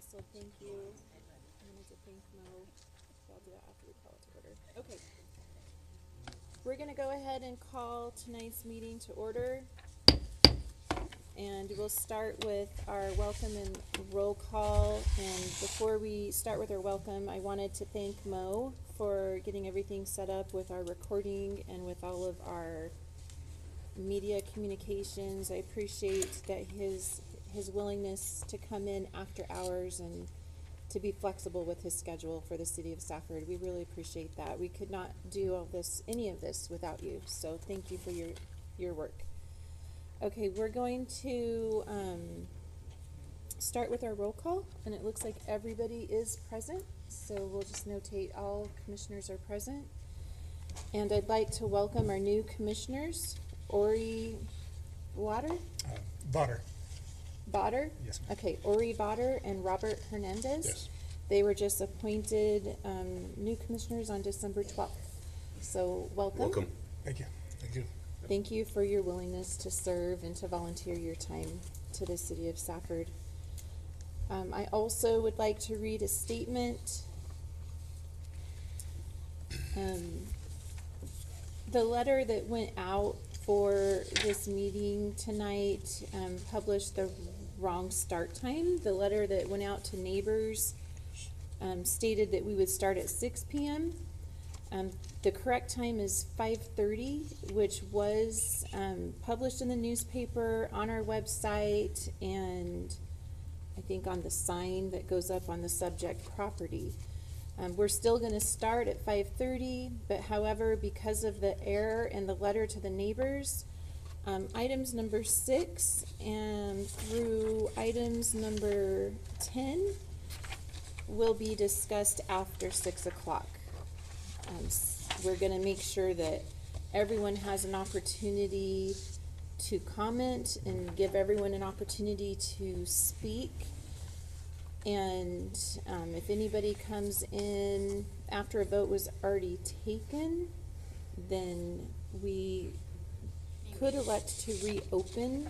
also thank you. I wanted to thank Mo. So I'll do that after we call it to order. Okay. We're gonna go ahead and call tonight's meeting to order. And we'll start with our welcome and roll call. And before we start with our welcome, I wanted to thank Mo for getting everything set up with our recording and with all of our media communications. I appreciate that his willingness to come in after hours and to be flexible with his schedule for the city of Safford. We really appreciate that. We could not do any of this without you. So thank you for your work. Okay, we're going to start with our roll call, and it looks like everybody is present. So we'll just notate all commissioners are present. And I'd like to welcome our new commissioners, Ori Botter? Botter? Yes, ma'am. Okay, Ori Botter and Robert Hernandez. Yes. They were just appointed new commissioners on December 12th. So welcome. Welcome. Thank you. Thank you. Thank you for your willingness to serve and to volunteer your time to the city of Safford. I also would like to read a statement. The letter that went out for this meeting tonight published the wrong start time. The letter that went out to neighbors stated that we would start at 6 p.m. The correct time is 5:30, which was published in the newspaper, on our website, and I think on the sign that goes up on the subject property. We're still going to start at 5:30, but however, because of the error in the letter to the neighbors, items number 6 and through items number 10 will be discussed after 6 o'clock. We're going to make sure that everyone has an opportunity to comment and give everyone an opportunity to speak. And if anybody comes in after a vote was already taken, then we could elect to reopen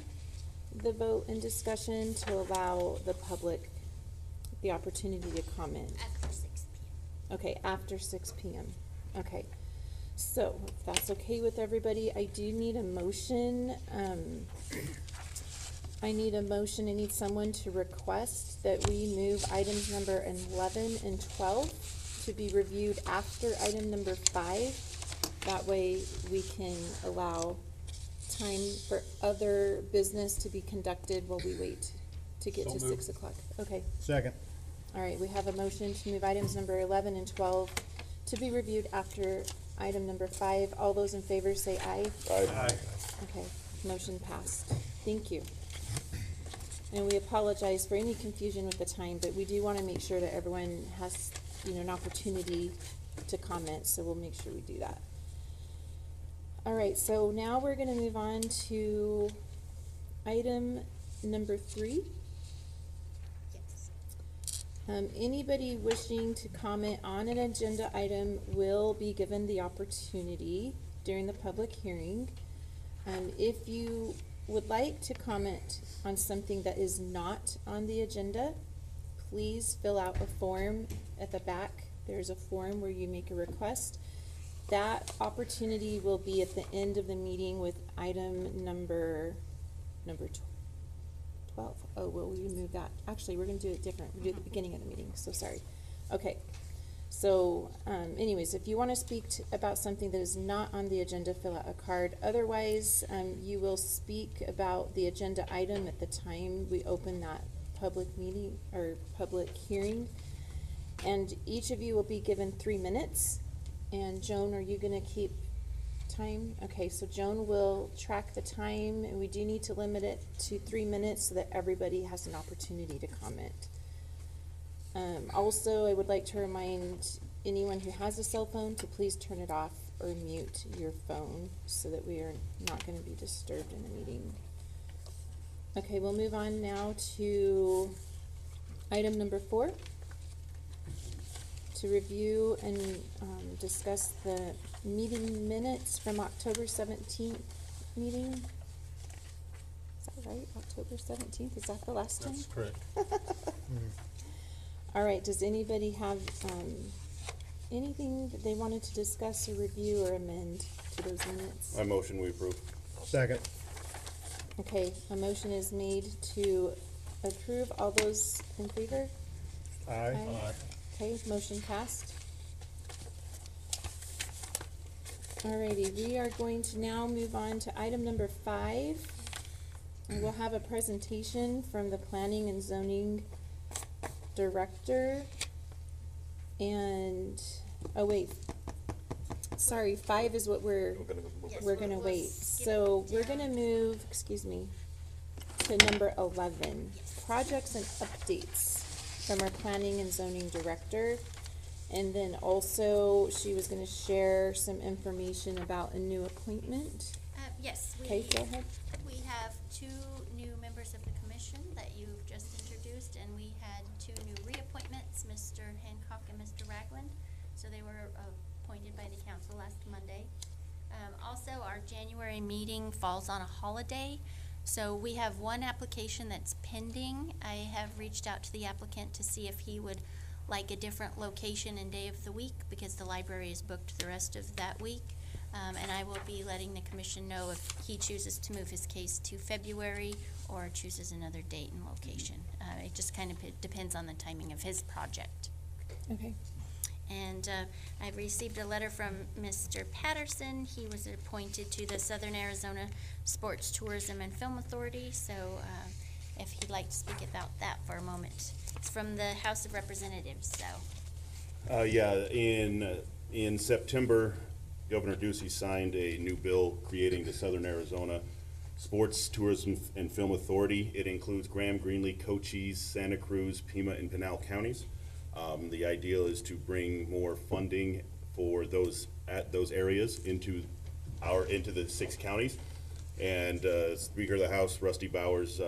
the vote and discussion to allow the public the opportunity to comment. After 6 p.m. Okay, after 6 p.m. Okay, so if that's okay with everybody, I do need a motion. I need someone to request that we move items number 11 and 12 to be reviewed after item number 5. That way we can allow time for other business to be conducted while we wait to get So to moved. 6 o'clock. Okay. Second. All right, we have a motion to move items number 11 and 12 to be reviewed after item number 5. All those in favor say aye. Aye. Okay, motion passed. Thank you. And we apologize for any confusion with the time, but we do want to make sure that everyone has, an opportunity to comment, so we'll make sure we do that. All right, so now we're going to move on to item number 3. Yes. Anybody wishing to comment on an agenda item will be given the opportunity during the public hearing. If you would like to comment on something that is not on the agenda, please fill out a form at the back. There's a form where you make a request. That opportunity will be at the end of the meeting with item number 12. Oh, well, we move that. Actually, we're gonna do it different. We'll do it at the beginning of the meeting, so sorry. Okay, so, anyways, if you wanna speak about something that is not on the agenda, fill out a card. Otherwise, you will speak about the agenda item at the time we open that public meeting, or public hearing. And each of you will be given 3 minutes. And Joan, are you gonna keep time? Okay, so Joan will track the time, and we do need to limit it to 3 minutes so that everybody has an opportunity to comment. Also, I would like to remind anyone who has a cell phone to please turn it off or mute your phone so that we are not going to be disturbed in the meeting. Okay, we'll move on now to item number 4. To review and discuss the meeting minutes from October 17th meeting. Is that right? October 17th? Is that the last time? That's correct. All right, does anybody have, anything that they wanted to discuss or review or amend to those minutes? I motion we approve. Second. Okay, a motion is made to approve. All those in favor? Aye. Okay, motion passed. Alrighty, we are going to now move on to item number 5. And we'll have a presentation from the Planning and Zoning Director. And, oh wait, sorry, 5 is what we're Yes, gonna we'll wait. skip So it we're down. gonna move, excuse me, to number 11, projects and updates from our planning and zoning director. And then also, she was gonna share some information about a new appointment. Yes, Okay, go ahead. we have 2 new members of the commission that you've just introduced, and we had 2 new reappointments, Mr. Hancock and Mr. Ragland. So they were appointed by the council last Monday. Also, our January meeting falls on a holiday, so we have 1 application that's pending. I have reached out to the applicant to see if he would like a different location and day of the week, because the library is booked the rest of that week. And I will be letting the commission know if he chooses to move his case to February or chooses another date and location. It just kind of depends on the timing of his project. Okay, And I received a letter from Mr. Patterson. He was appointed to the Southern Arizona Sports Tourism and Film Authority, so if he'd like to speak about that for a moment. It's from the House of Representatives, so. Yeah, in September, Governor Ducey signed a new bill creating the Southern Arizona Sports, Tourism, and Film Authority. It includes Graham, Greenlee, Cochise, Santa Cruz, Pima, and Pinal counties. The ideal is to bring more funding for those areas into the 6 counties. And Speaker of the House, Rusty Bowers,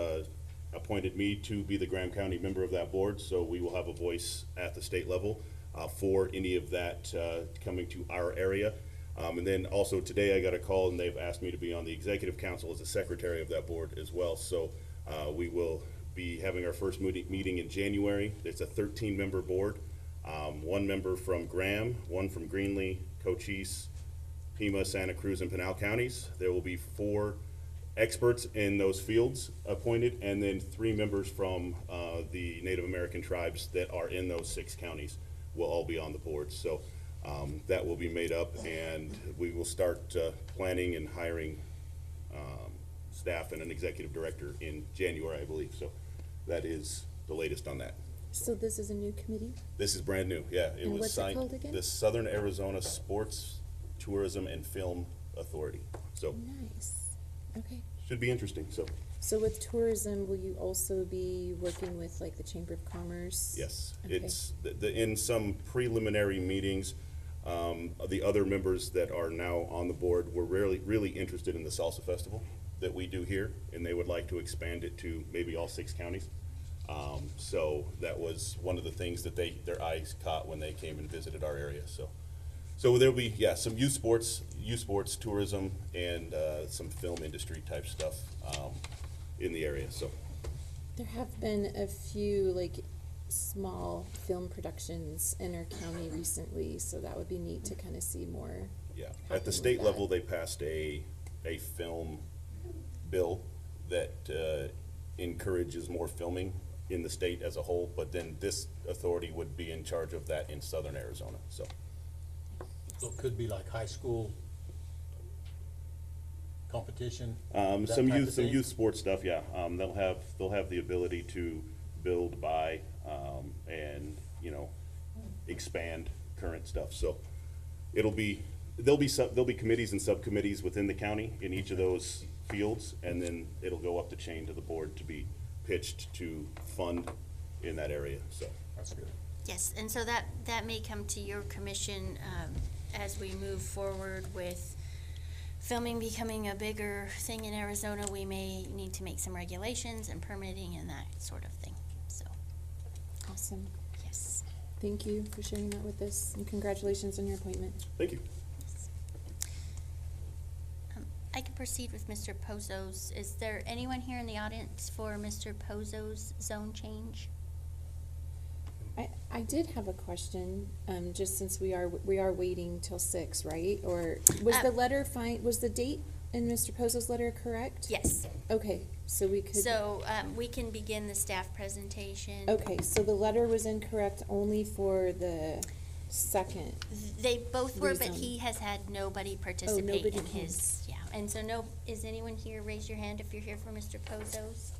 appointed me to be the Graham County member of that board, so we will have a voice at the state level for any of that coming to our area. And then also today I got a call and they've asked me to be on the executive council as the secretary of that board as well. So we will be having our first meeting in January. It's a 13-member board, 1 member from Graham, 1 from Greenlee, Cochise, Pima, Santa Cruz, and Pinal counties. There will be 4 experts in those fields appointed, and then 3 members from the Native American tribes that are in those 6 counties will all be on the board. So that will be made up, and we will start planning and hiring staff and an executive director in January, I believe. So that is the latest on that. so this is a new committee? This is brand new, yeah. It And was what's it signed. called again? The Southern Arizona Sports, Tourism, and Film Authority. So Nice, okay. should be interesting, so, So with tourism, will you also be working with like the Chamber of Commerce? yes. Okay. It's, in some preliminary meetings, the other members that are now on the board were really interested in the Salsa Festival that we do here, and they would like to expand it to maybe all 6 counties. So that was one of the things that their eyes caught when they came and visited our area, so. So there'll be, yeah, some youth sports, tourism, and some film industry type stuff in the area, so. There have been a few like small film productions in our county recently, so that would be neat to kind of see more. Yeah, happen at the with state that. level, they passed a film bill that encourages more filming in the state as a whole, but then this authority would be in charge of that in Southern Arizona, so. So it could be like high school competition? that Some type of youth, some thing? youth sports stuff, yeah, they'll have the ability to build, buy, and, expand current stuff, so. There'll be committees and subcommittees within the county in each of those fields, and then it'll go up the chain to the board to be pitched to fund in that area, so. That's good. Yes, and so that may come to your commission as we move forward with filming becoming a bigger thing in Arizona. We may need to make some regulations and permitting and that sort of thing, so, Awesome. yes. Thank you for sharing that with us, and congratulations on your appointment. Thank you. I can proceed with Mr. Pozo's. Is there anyone here in the audience for Mr. Pozo's zone change? I did have a question, just since we are waiting till 6, right? Or was the letter fine, was the date in Mr. Pozo's letter correct? Yes, Okay, so we could. so, we can begin the staff presentation. Okay, so the letter was incorrect only for the second. They both were, but Rezone. he has had nobody participate nobody in came. his, yeah. And so is anyone here, raise your hand if you're here for Mr. Pozo's?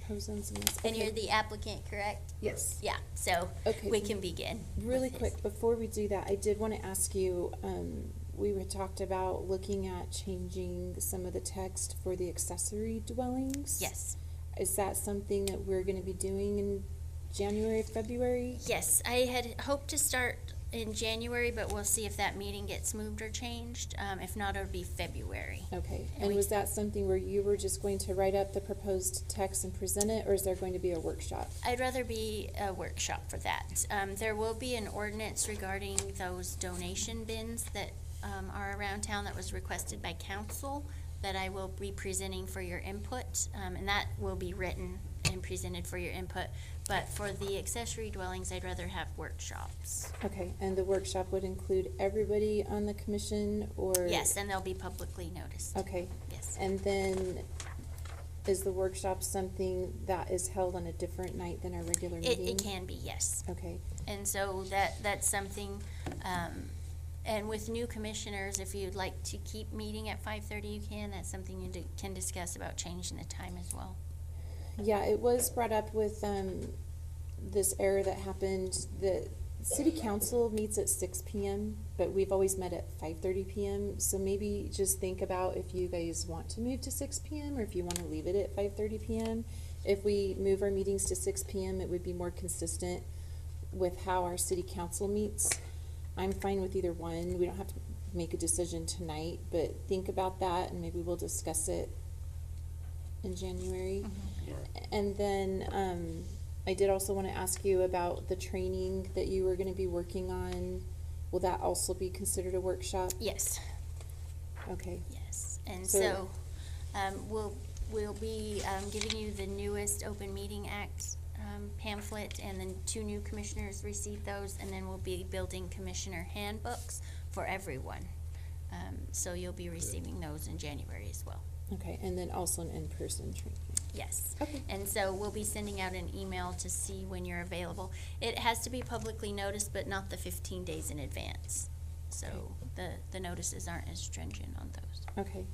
Pozo's and this. And you're Okay. the applicant, correct? Yes. Yeah, so Okay. we can begin. Really with this. quick, before we do that, I did want to ask you, we had talked about looking at changing some of the text for the accessory dwellings. Yes, Is that something that we're gonna be doing in January, February? yes, I had hoped to start in January, but we'll see if that meeting gets moved or changed. If not, it'll be February. Okay, And and we- was that something where you were just going to write up the proposed text and present it, or is there going to be a workshop? I'd rather be a workshop for that. There will be an ordinance regarding those donation bins that are around town that was requested by council that I will be presenting for your input, and that will be written and presented for your input. But for the accessory dwellings, I'd rather have workshops. Okay, and the workshop would include everybody on the commission, or? Yes, and they'll be publicly noticed. Okay, Yes. and then is the workshop something that is held on a different night than our regular meeting? It can be, yes. Okay, And so that's something, and with new commissioners, if you'd like to keep meeting at 5:30, you can. That's something you can discuss about changing the time as well. yeah, it was brought up with, this error that happened, the city council meets at 6 PM, but we've always met at 5:30 PM, so maybe just think about if you guys want to move to 6 PM, or if you wanna leave it at 5:30 PM. If we move our meetings to 6 PM, it would be more consistent with how our city council meets. I'm fine with either one, we don't have to make a decision tonight, but think about that, and maybe we'll discuss it in January. And then, I did also wanna ask you about the training that you were gonna be working on. Will that also be considered a workshop? Yes, Okay, yes. And So- so, we'll be giving you the newest Open Meeting Act pamphlet, and then 2 new commissioners received those, and then we'll be building commissioner handbooks for everyone. So you'll be receiving those in January as well. okay, and then also an in-person training. Yes. Okay. And so we'll be sending out an email to see when you're available. It has to be publicly noticed, but not the 15 days in advance. So the notices aren't as stringent on those. Okay,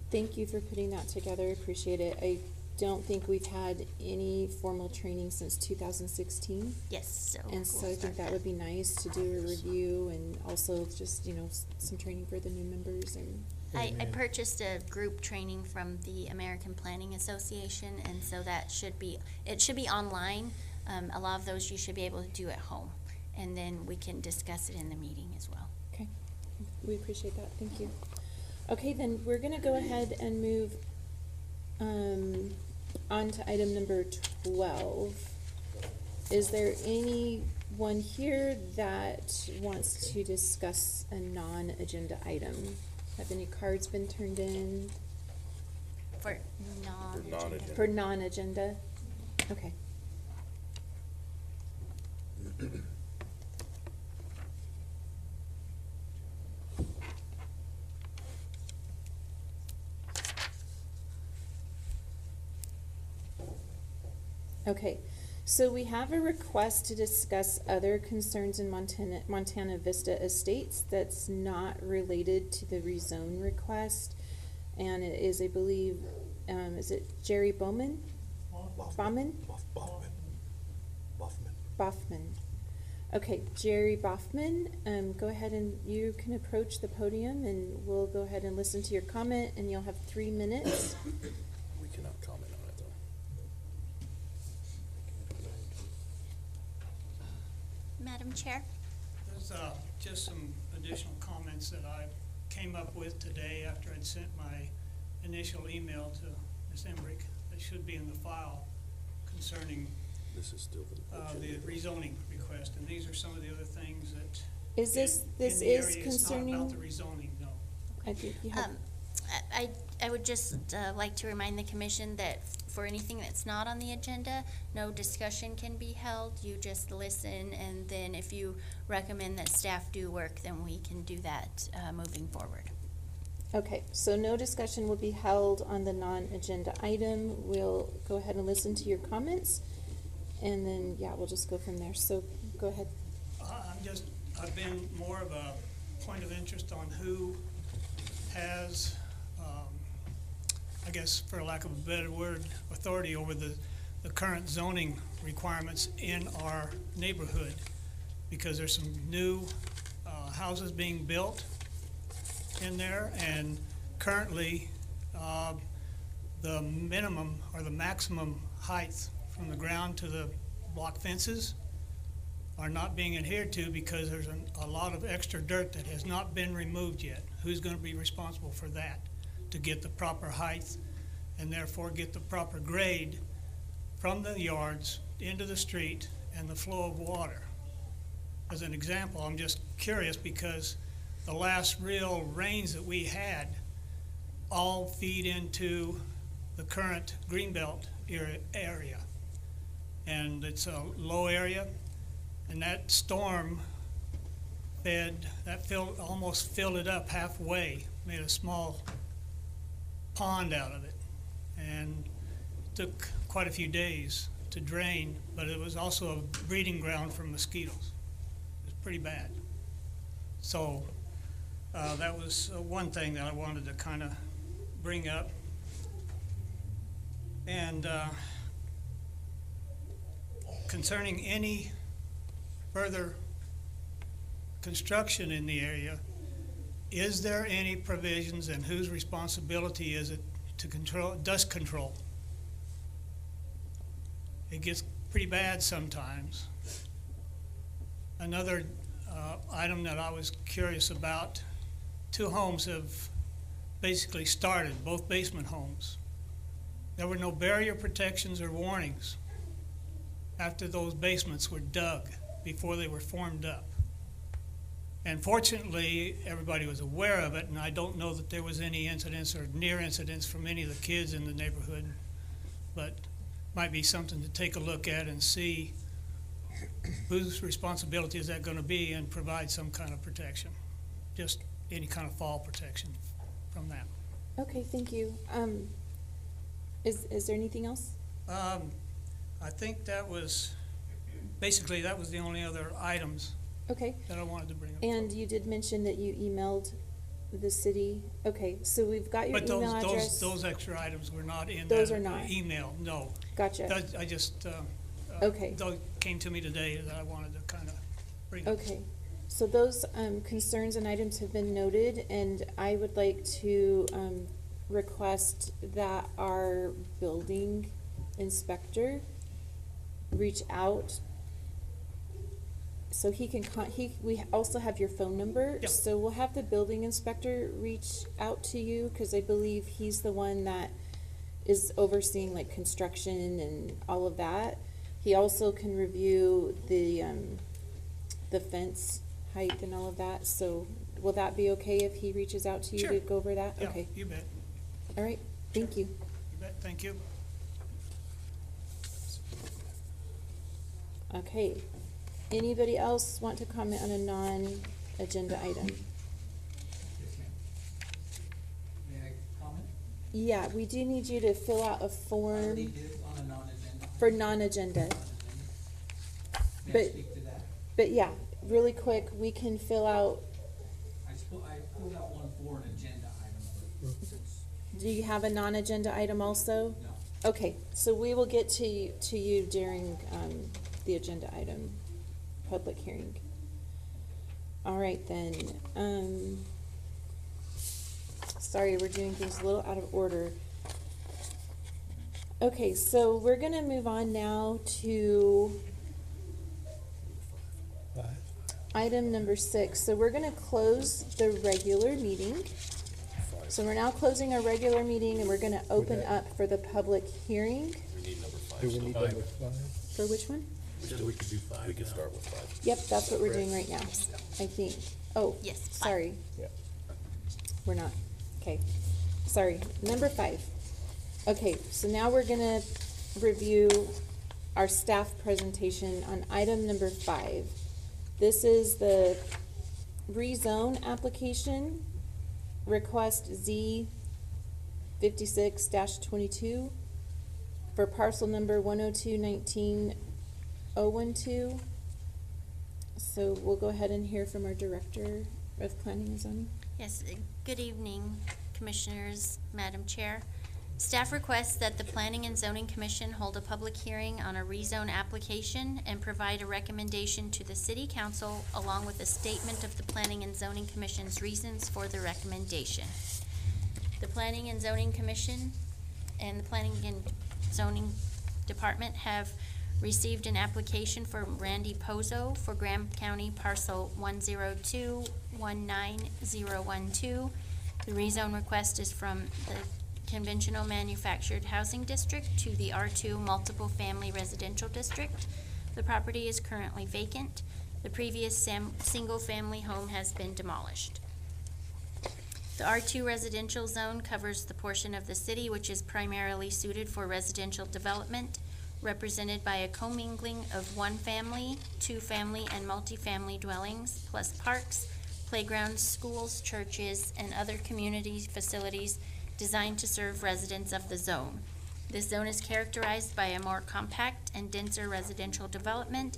thank you for putting that together, appreciate it. I don't think we've had any formal training since 2016. Yes, so. And so we'll I think start that would be nice to do a review and also just, some training for the new members and, I Amen. purchased a group training from the American Planning Association, and so it should be online. A lot of those you should be able to do at home, and then we can discuss it in the meeting as well. okay, we appreciate that, thank you. Okay, then we're gonna go ahead and move, on to item number 12. Is there anyone here that wants to discuss a non-agenda item? Have any cards been turned in For non-agenda. non-agenda. for non-agenda? Okay. Okay, so we have a request to discuss other concerns in Montana Vista Estates that's not related to the rezone request. And it is, I believe, is it Jerry Bowman? Bauman? Boffman. Okay, Jerry Boffman, go ahead and you can approach the podium and we'll go ahead and listen to your comment and you'll have 3 minutes. We cannot comment on it, though. Madam Chair? There's just some additional comments that I came up with today after I'd sent my initial email to Ms. Embrick. That should be in the file concerning This is still the rezoning request. And these are some of the other things that. Is this in is the area, It's not concerning? about the rezoning, no. I think you have, I would just like to remind the commission that for anything that's not on the agenda, no discussion can be held. You just listen, and then if you recommend that staff do work, then we can do that moving forward. Okay, so no discussion will be held on the non-agenda item. We'll go ahead and listen to your comments, and then, yeah, we'll just go from there. So, go ahead. I've been more of a point of interest on who has, I guess, for lack of a better word, authority over the current zoning requirements in our neighborhood. Because there's some new houses being built in there, and currently, the minimum or the maximum height from the ground to the block fences are not being adhered to because there's a lot of extra dirt that has not been removed yet. Who's gonna be responsible for that, to get the proper height and therefore get the proper grade from the yards into the street and the flow of water? As an example, I'm just curious because the last real rains that we had all feed into the current Greenbelt area. And it's a low area, and that storm almost filled it up halfway, made a small pond out of it. And it took quite a few days to drain, but it was also a breeding ground for mosquitoes. It was pretty bad. So that was one thing that I wanted to kind of bring up. And concerning any further construction in the area, is there any provisions and whose responsibility is it to control dust control? It gets pretty bad sometimes. Another item that I was curious about, 2 homes have basically started, both basement homes. There were no barrier protections or warnings after those basements were dug before they were formed up. And fortunately, everybody was aware of it, and I don't know that there was any incidents or near incidents from any of the kids in the neighborhood, but might be something to take a look at and see whose responsibility is that going to be and provide some kind of protection, just any kind of fall protection from that. Okay, thank you. Is there anything else? I think that was the only other items Okay, that I wanted to bring up. and you did mention that you emailed the city. Okay, so we've got your But email address. those extra items were not in Those that are not. email, no. Gotcha. That, I just, Okay. those came to me today that I wanted to kind of bring up. Okay, so those concerns and items have been noted, and I would like to request that our building inspector reach out so he can we also have your phone number. Yep. So we'll have the building inspector reach out to you, because I believe he's the one that is overseeing like construction and all of that. He also can review the fence height and all of that. So will that be okay if he reaches out to you Sure. to go over that? Yeah, Okay, you bet, all right, thank you. you bet, thank you. Okay, anybody else want to comment on a non-agenda item? Yes, ma'am. May I comment? Yeah, we do need you to fill out a Already form did on a non-agenda. for non-agenda. May I But- speak to that? But yeah, really quick, we can fill out, I pulled out one for an agenda item, but since, do you have a non-agenda item also? no. Okay, so we will get to you during the agenda item, public hearing. All right then, sorry, we're doing things a little out of order. Okay, so we're gonna move on now to item number 6. So we're gonna close the regular meeting. So we're now closing our regular meeting, and we're gonna open up for the public hearing. We need number 5. Do we need number 5? For which one? We could do 5 We could now. start with 5. Yep, that's what we're doing right now, I think. Oh, Yes, fine. sorry. Yeah. We're not, okay. Sorry, number 5. Okay, so now we're gonna review our staff presentation on item number 5. This is the rezone application, request Z 56-22 for parcel number 10219-012. So we'll go ahead and hear from our Director of Planning and Zoning. Yes, good evening, Commissioners, Madam Chair. Staff requests that the Planning and Zoning Commission hold a public hearing on a rezone application and provide a recommendation to the City Council along with a statement of the Planning and Zoning Commission's reasons for the recommendation. The Planning and Zoning Commission and the Planning and Zoning Department have received an application from Randy Pozo for Graham County parcel 102-19012. The rezone request is from the Conventional Manufactured Housing District to the R2 Multiple Family Residential District. The property is currently vacant. The previous single-family home has been demolished. The R2 residential zone covers the portion of the city which is primarily suited for residential development, represented by a commingling of one-family, two-family, and multifamily dwellings, plus parks, playgrounds, schools, churches, and other community facilities designed to serve residents of the zone. This zone is characterized by a more compact and denser residential development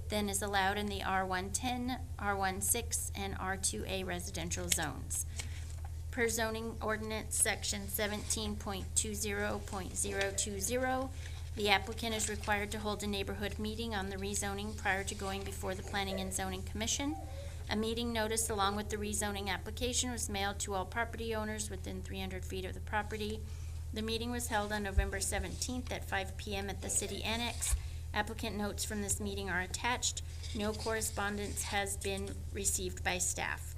than is allowed in the R110, R16, and R2A residential zones. Per zoning ordinance section 17.20.020, the applicant is required to hold a neighborhood meeting on the rezoning prior to going before the Planning and Zoning Commission. A meeting notice along with the rezoning application was mailed to all property owners within 300 feet of the property. The meeting was held on November 17th at 5 p.m. at the City Annex. Applicant notes from this meeting are attached. No correspondence has been received by staff.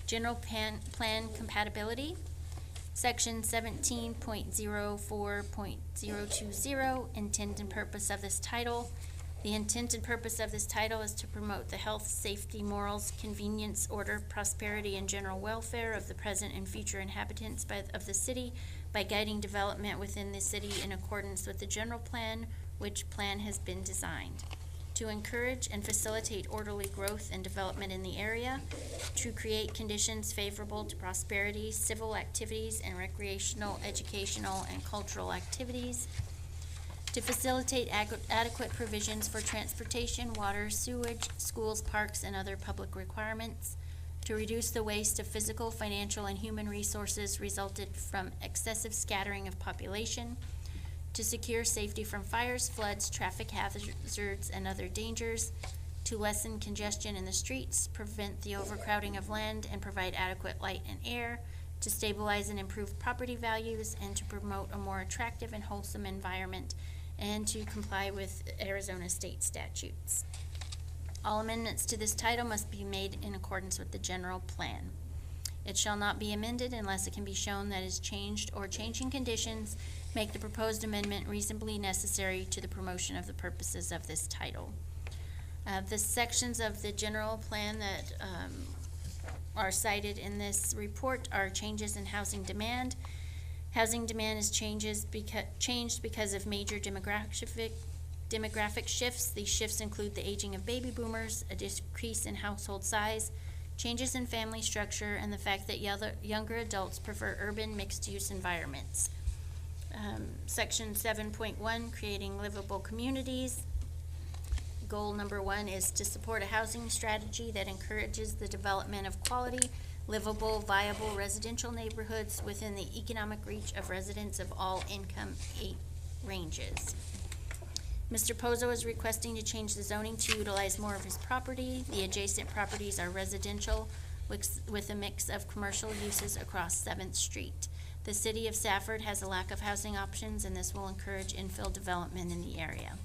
General plan compatibility. Section 17.04.020, intent and purpose of this title. The intent and purpose of this title is to promote the health, safety, morals, convenience, order, prosperity, and general welfare of the present and future inhabitants of the city by guiding development within the city in accordance with the general plan, which plan has been designed. To encourage and facilitate orderly growth and development in the area, to create conditions favorable to prosperity, civil activities, and recreational, educational, and cultural activities, to facilitate adequate provisions for transportation, water, sewage, schools, parks, and other public requirements, to reduce the waste of physical, financial, and human resources resulted from excessive scattering of population, to secure safety from fires, floods, traffic hazards, and other dangers, to lessen congestion in the streets, prevent the overcrowding of land, and provide adequate light and air, to stabilize and improve property values, and to promote a more attractive and wholesome environment, and to comply with Arizona state statutes. All amendments to this title must be made in accordance with the general plan. It shall not be amended unless it can be shown that is changed or changing conditions make the proposed amendment reasonably necessary to the promotion of the purposes of this title. The sections of the general plan that are cited in this report are changes in housing demand. Housing demand is changed because of major demographic shifts. These shifts include the aging of baby boomers, a decrease in household size, changes in family structure, and the fact that younger adults prefer urban mixed-use environments. Section 7.1, creating livable communities. Goal number 1 is to support a housing strategy that encourages the development of quality, livable, viable residential neighborhoods within the economic reach of residents of all income ranges. Mr. Pozo is requesting to change the zoning to utilize more of his property. The adjacent properties are residential with a mix of commercial uses across 7th Street. The city of Safford has a lack of housing options, and this will encourage infill development in the area.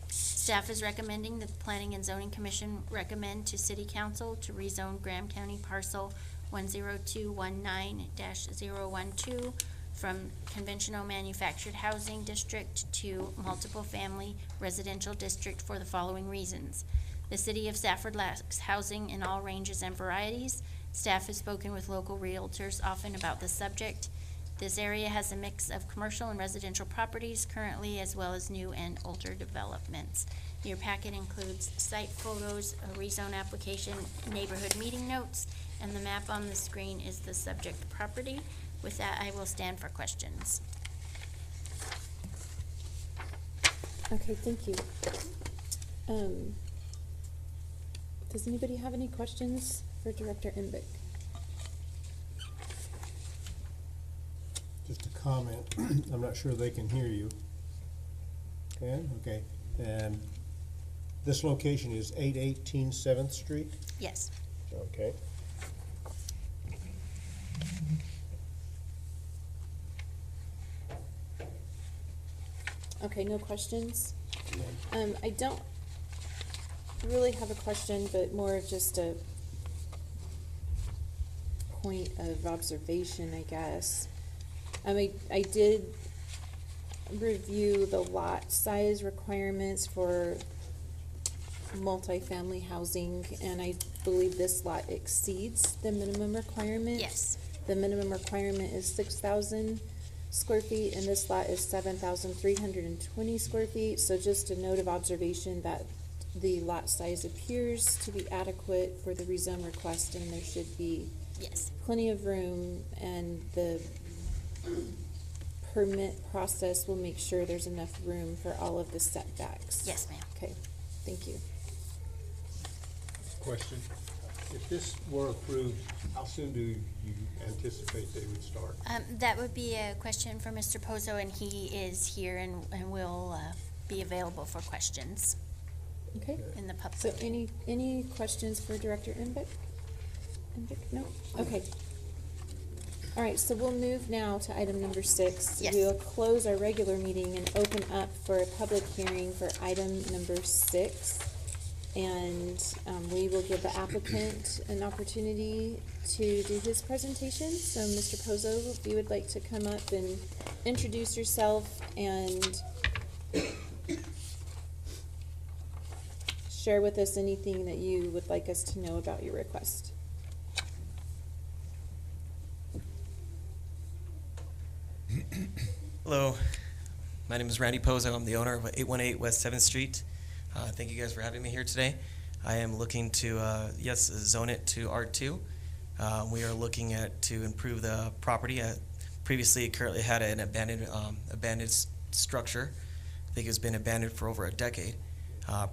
Staff is recommending that the Planning and Zoning Commission recommend to City Council to rezone Graham County parcel 10219-012 from conventional manufactured housing district to multiple family residential district for the following reasons. The city of Safford lacks housing in all ranges and varieties. Staff has spoken with local realtors often about the subject. This area has a mix of commercial and residential properties currently, as well as new and older developments. Your packet includes site photos, a rezone application, neighborhood meeting notes, and the map on the screen is the subject property. With that, I will stand for questions. Okay, thank you. Does anybody have any questions for Director Embick? Just a comment. I'm not sure they can hear you. Can? Okay. And this location is 818 7th Street? Yes. Okay. Okay, no questions? I don't really have a question, but more of just a point of observation, I guess. I did review the lot size requirements for multifamily housing, and I believe this lot exceeds the minimum requirement. Yes. The minimum requirement is 6,000 square feet, and this lot is 7,320 square feet. So just a note of observation that the lot size appears to be adequate for the rezone request, and there should be Yes. plenty of room, and the permit process will make sure there's enough room for all of the setbacks. Yes, ma'am. Okay, thank you. Question. If this were approved, how soon do you anticipate they would start? That would be a question for Mr. Pozo, and he is here and will be available for questions Okay, in the so public. any questions for Director Embick? No? Okay. All right, so we'll move now to item number 6. Yes. We'll close our regular meeting and open up for a public hearing for item number 6. And we will give the applicant an opportunity to do his presentation. So, Mr. Pozo, if you would like to come up and introduce yourself and share with us anything that you would like us to know about your request. Hello, my name is Randy Pozo. I'm the owner of 818 West 7th Street. Thank you guys for having me here today. I am looking to, zone it to R2. We are looking to improve the property. Previously, it currently had an abandoned structure. I think it's been abandoned for over a decade.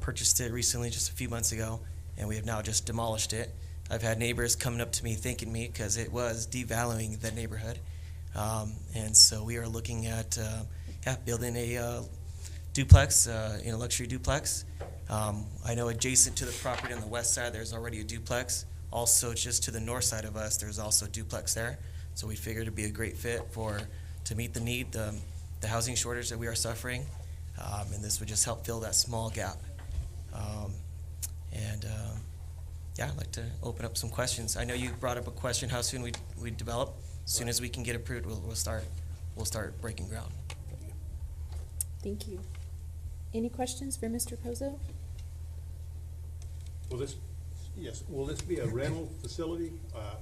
Purchased it recently, just a few months ago, and we have now just demolished it. I've had neighbors coming up to me thanking me because it was devaluing the neighborhood. And so we are looking at building a duplex, in a luxury duplex. I know adjacent to the property on the west side, there's already a duplex. Also, just to the north side of us, there's also a duplex there. So we figured it'd be a great fit to meet the need, the housing shortage that we are suffering. And this would just help fill that small gap. I'd like to open up some questions. I know you brought up a question, how soon we develop. As soon as we can get approved, we'll start breaking ground. Thank you. Any questions for Mr. Pozo? Will this be a rental facility,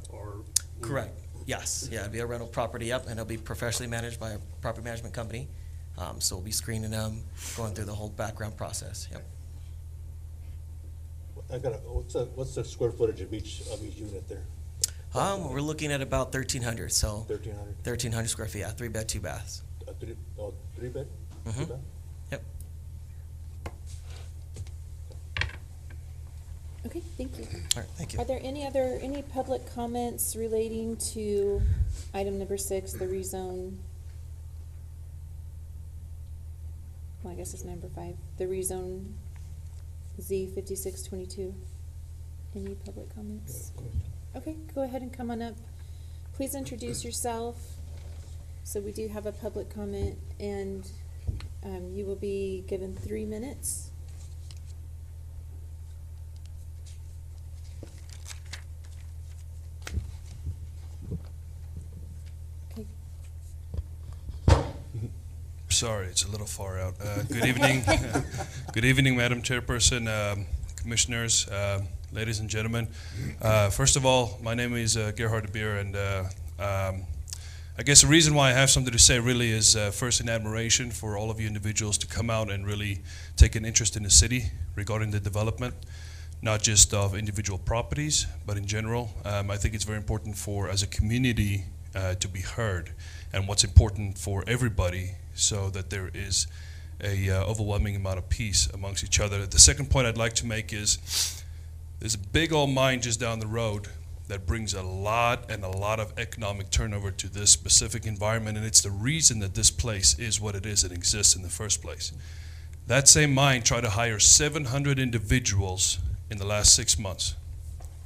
or? Correct. Yes. Yeah, it'll be a rental property, and it'll be professionally managed by a property management company. So we'll be screening them, going through the whole background process. Yep. What's the square footage of each unit there? We're looking at about 1,300. So 1,300? 1,300 square feet. Yeah, 3 bed, 2 baths. Three bed? Mhm. 2 bed? Yep. Okay, thank you. All right. Thank you. Are there any public comments relating to item number 6, the rezone? Well, I guess it's number 5, the rezone Z5622. Any public comments? Okay, go ahead and come on up. Please introduce yourself. So we do have a public comment, and you will be given 3 minutes. Okay. Sorry, it's a little far out. Good evening. Good evening, Madam Chairperson, Commissioners, ladies and gentlemen. First of all, my name is Gerhard de Beer, and I guess the reason why I have something to say really is first in admiration for all of you individuals to come out and really take an interest in the city regarding the development, not just of individual properties, but in general. I think it's very important for, as a community, to be heard, and what's important for everybody, so that there is a overwhelming amount of peace amongst each other. The second point I'd like to make is there's a big old mine just down the road that brings a lot of economic turnover to this specific environment, and it's the reason that this place is what it is and exists in the first place. That same mine tried to hire 700 individuals in the last 6 months.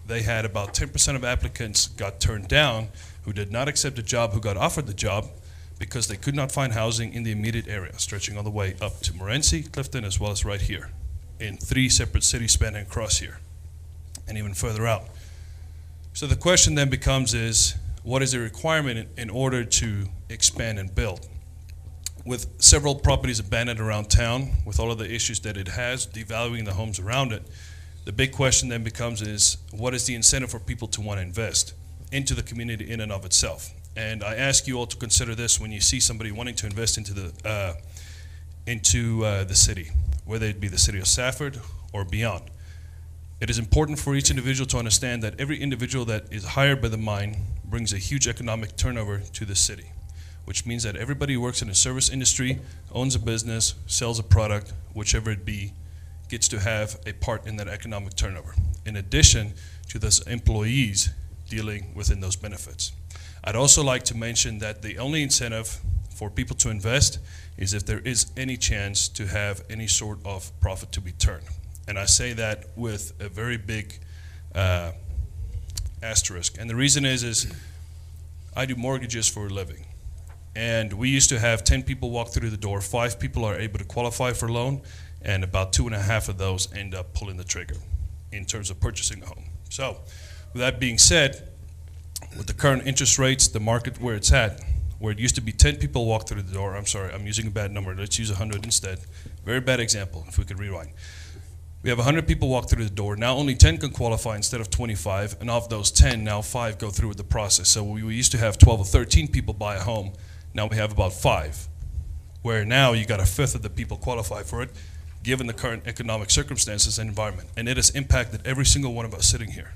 They had about 10% of applicants got turned down who did not accept the job, who got offered the job because they could not find housing in the immediate area, stretching all the way up to Morenci, Clifton, as well as right here, in 3 separate cities spanning across here, and even further out. So the question then becomes is, what is the requirement in order to expand and build? With several properties abandoned around town, with all of the issues that it has, devaluing the homes around it, the big question then becomes is, what is the incentive for people to want to invest into the community in and of itself? And I ask you all to consider this when you see somebody wanting to invest into the city, whether it be the city of Safford or beyond. It is important for each individual to understand that every individual that is hired by the mine brings a huge economic turnover to the city, which means that everybody who works in the service industry, owns a business, sells a product, whichever it be, gets to have a part in that economic turnover, in addition to those employees dealing within those benefits. I'd also like to mention that the only incentive for people to invest is if there is any chance to have any sort of profit to be turned. And I say that with a very big asterisk. And the reason is I do mortgages for a living. And we used to have 10 people walk through the door, 5 people are able to qualify for a loan, and about 2.5 of those end up pulling the trigger in terms of purchasing a home. So, with that being said, with the current interest rates, the market where it's at, where it used to be 10 people walk through the door, I'm sorry, I'm using a bad number, let's use 100 instead. Very bad example, if we could rewind. We have 100 people walk through the door. Now only 10 can qualify instead of 25, and of those 10, now 5 go through with the process. So we used to have 12 or 13 people buy a home. Now we have about 5, where now you got a fifth of the people qualify for it, given the current economic circumstances and environment. And it has impacted every single one of us sitting here.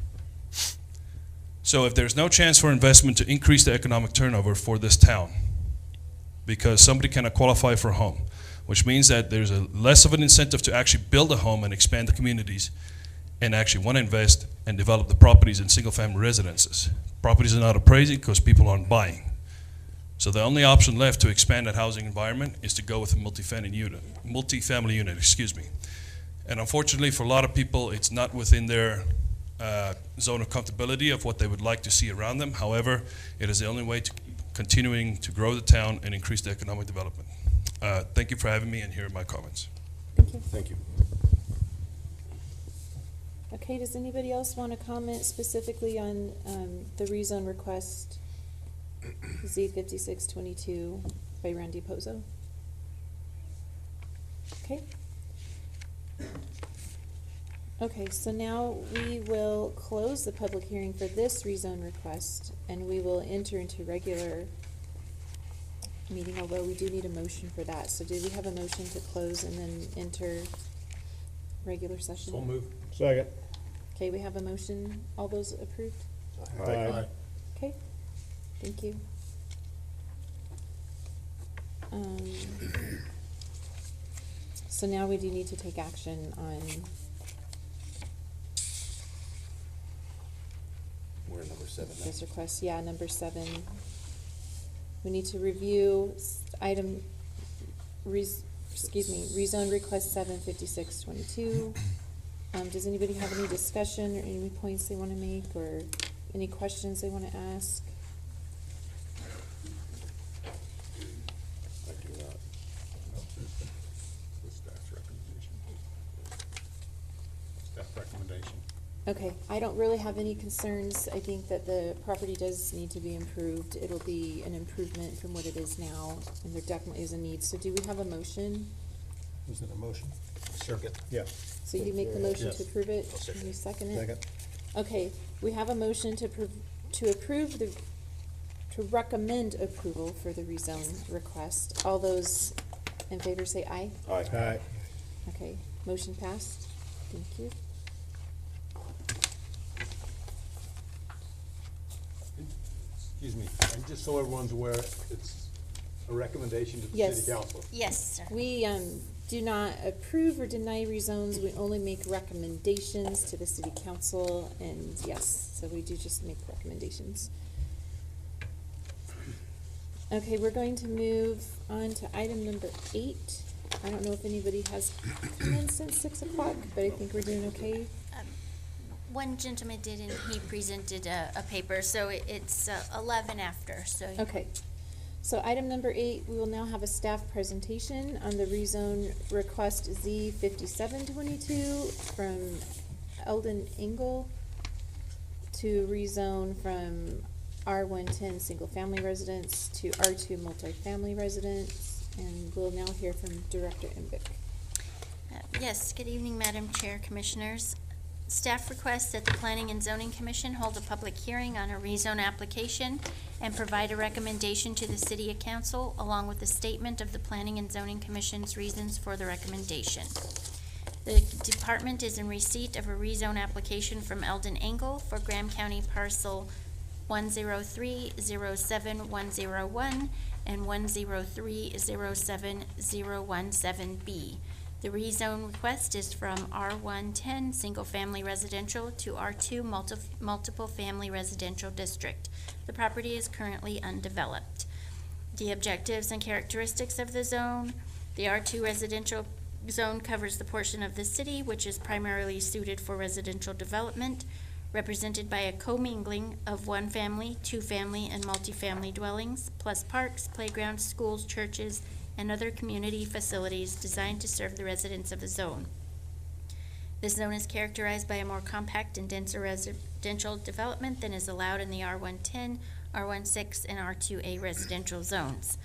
So if there's no chance for investment to increase the economic turnover for this town, because somebody cannot qualify for a home, which means that there's less of an incentive to actually build a home and expand the communities and actually want to invest and develop the properties in single-family residences. Properties are not appraising because people aren't buying. So the only option left to expand that housing environment is to go with a multifamily unit, excuse me. And unfortunately for a lot of people, it's not within their zone of comfortability of what they would like to see around them. However, it is the only way to keep continuing to grow the town and increase the economic development. Thank you for having me, and here are my comments. Thank you. Thank you. Okay, does anybody else want to comment specifically on the rezone request Z5622 by Randy Pozo? Okay. Okay, so now we will close the public hearing for this rezone request, and we will enter into regular meeting, although we do need a motion for that. So do we have a motion to close and then enter regular session? So move. Second. Okay, we have a motion. All those approved? Aye. Okay, thank you. So now we do need to take action on, We're at number 7 now. this request. Yeah, number 7. We need to review rezone request 75622. Does anybody have any discussion or any points they want to make or any questions they want to ask? I do not. Staff recommendation. Okay, I don't really have any concerns. I think that the property does need to be improved. It'll be an improvement from what it is now, and there definitely is a need. So do we have a motion? Is it a motion? Second. Yeah. So you make the motion Yes. to approve it? I'll second And you second it? Second. Okay, we have a motion to approve the to recommend approval for the rezone request. All those in favor say aye. Aye. Aye. Okay, motion passed. Thank you. Excuse me, and just so everyone's aware, it's a recommendation to the Yes. city council. Yes, sir. We do not approve or deny rezones. We only make recommendations to the city council, and yes, so we do just make recommendations. Okay, we're going to move on to item number 8. I don't know if anybody has come in since 6 o'clock, but I think we're doing okay. One gentleman did, and he presented a paper, so it's 11 after, so. Okay, so item number 8, we will now have a staff presentation on the rezone request Z 5722 from Eldon Engel to rezone from R110 single-family residence to R2 multifamily residence, and we'll now hear from Director Embick. Yes, good evening, Madam Chair, Commissioners. Staff requests that the Planning and Zoning Commission hold a public hearing on a rezone application and provide a recommendation to the City Council along with a statement of the Planning and Zoning Commission's reasons for the recommendation. The department is in receipt of a rezone application from Eldon Engel for Graham County parcel 103-07101 and 103-07017B. The rezone request is from R110 Single Family Residential to R2 Multiple Family Residential District. The property is currently undeveloped. The objectives and characteristics of the zone: the R2 residential zone covers the portion of the city which is primarily suited for residential development, represented by a commingling of one-family, two-family, and multifamily dwellings, plus parks, playgrounds, schools, churches, and other community facilities designed to serve the residents of the zone. This zone is characterized by a more compact and denser residential development than is allowed in the R110, R16, and R2A residential zones.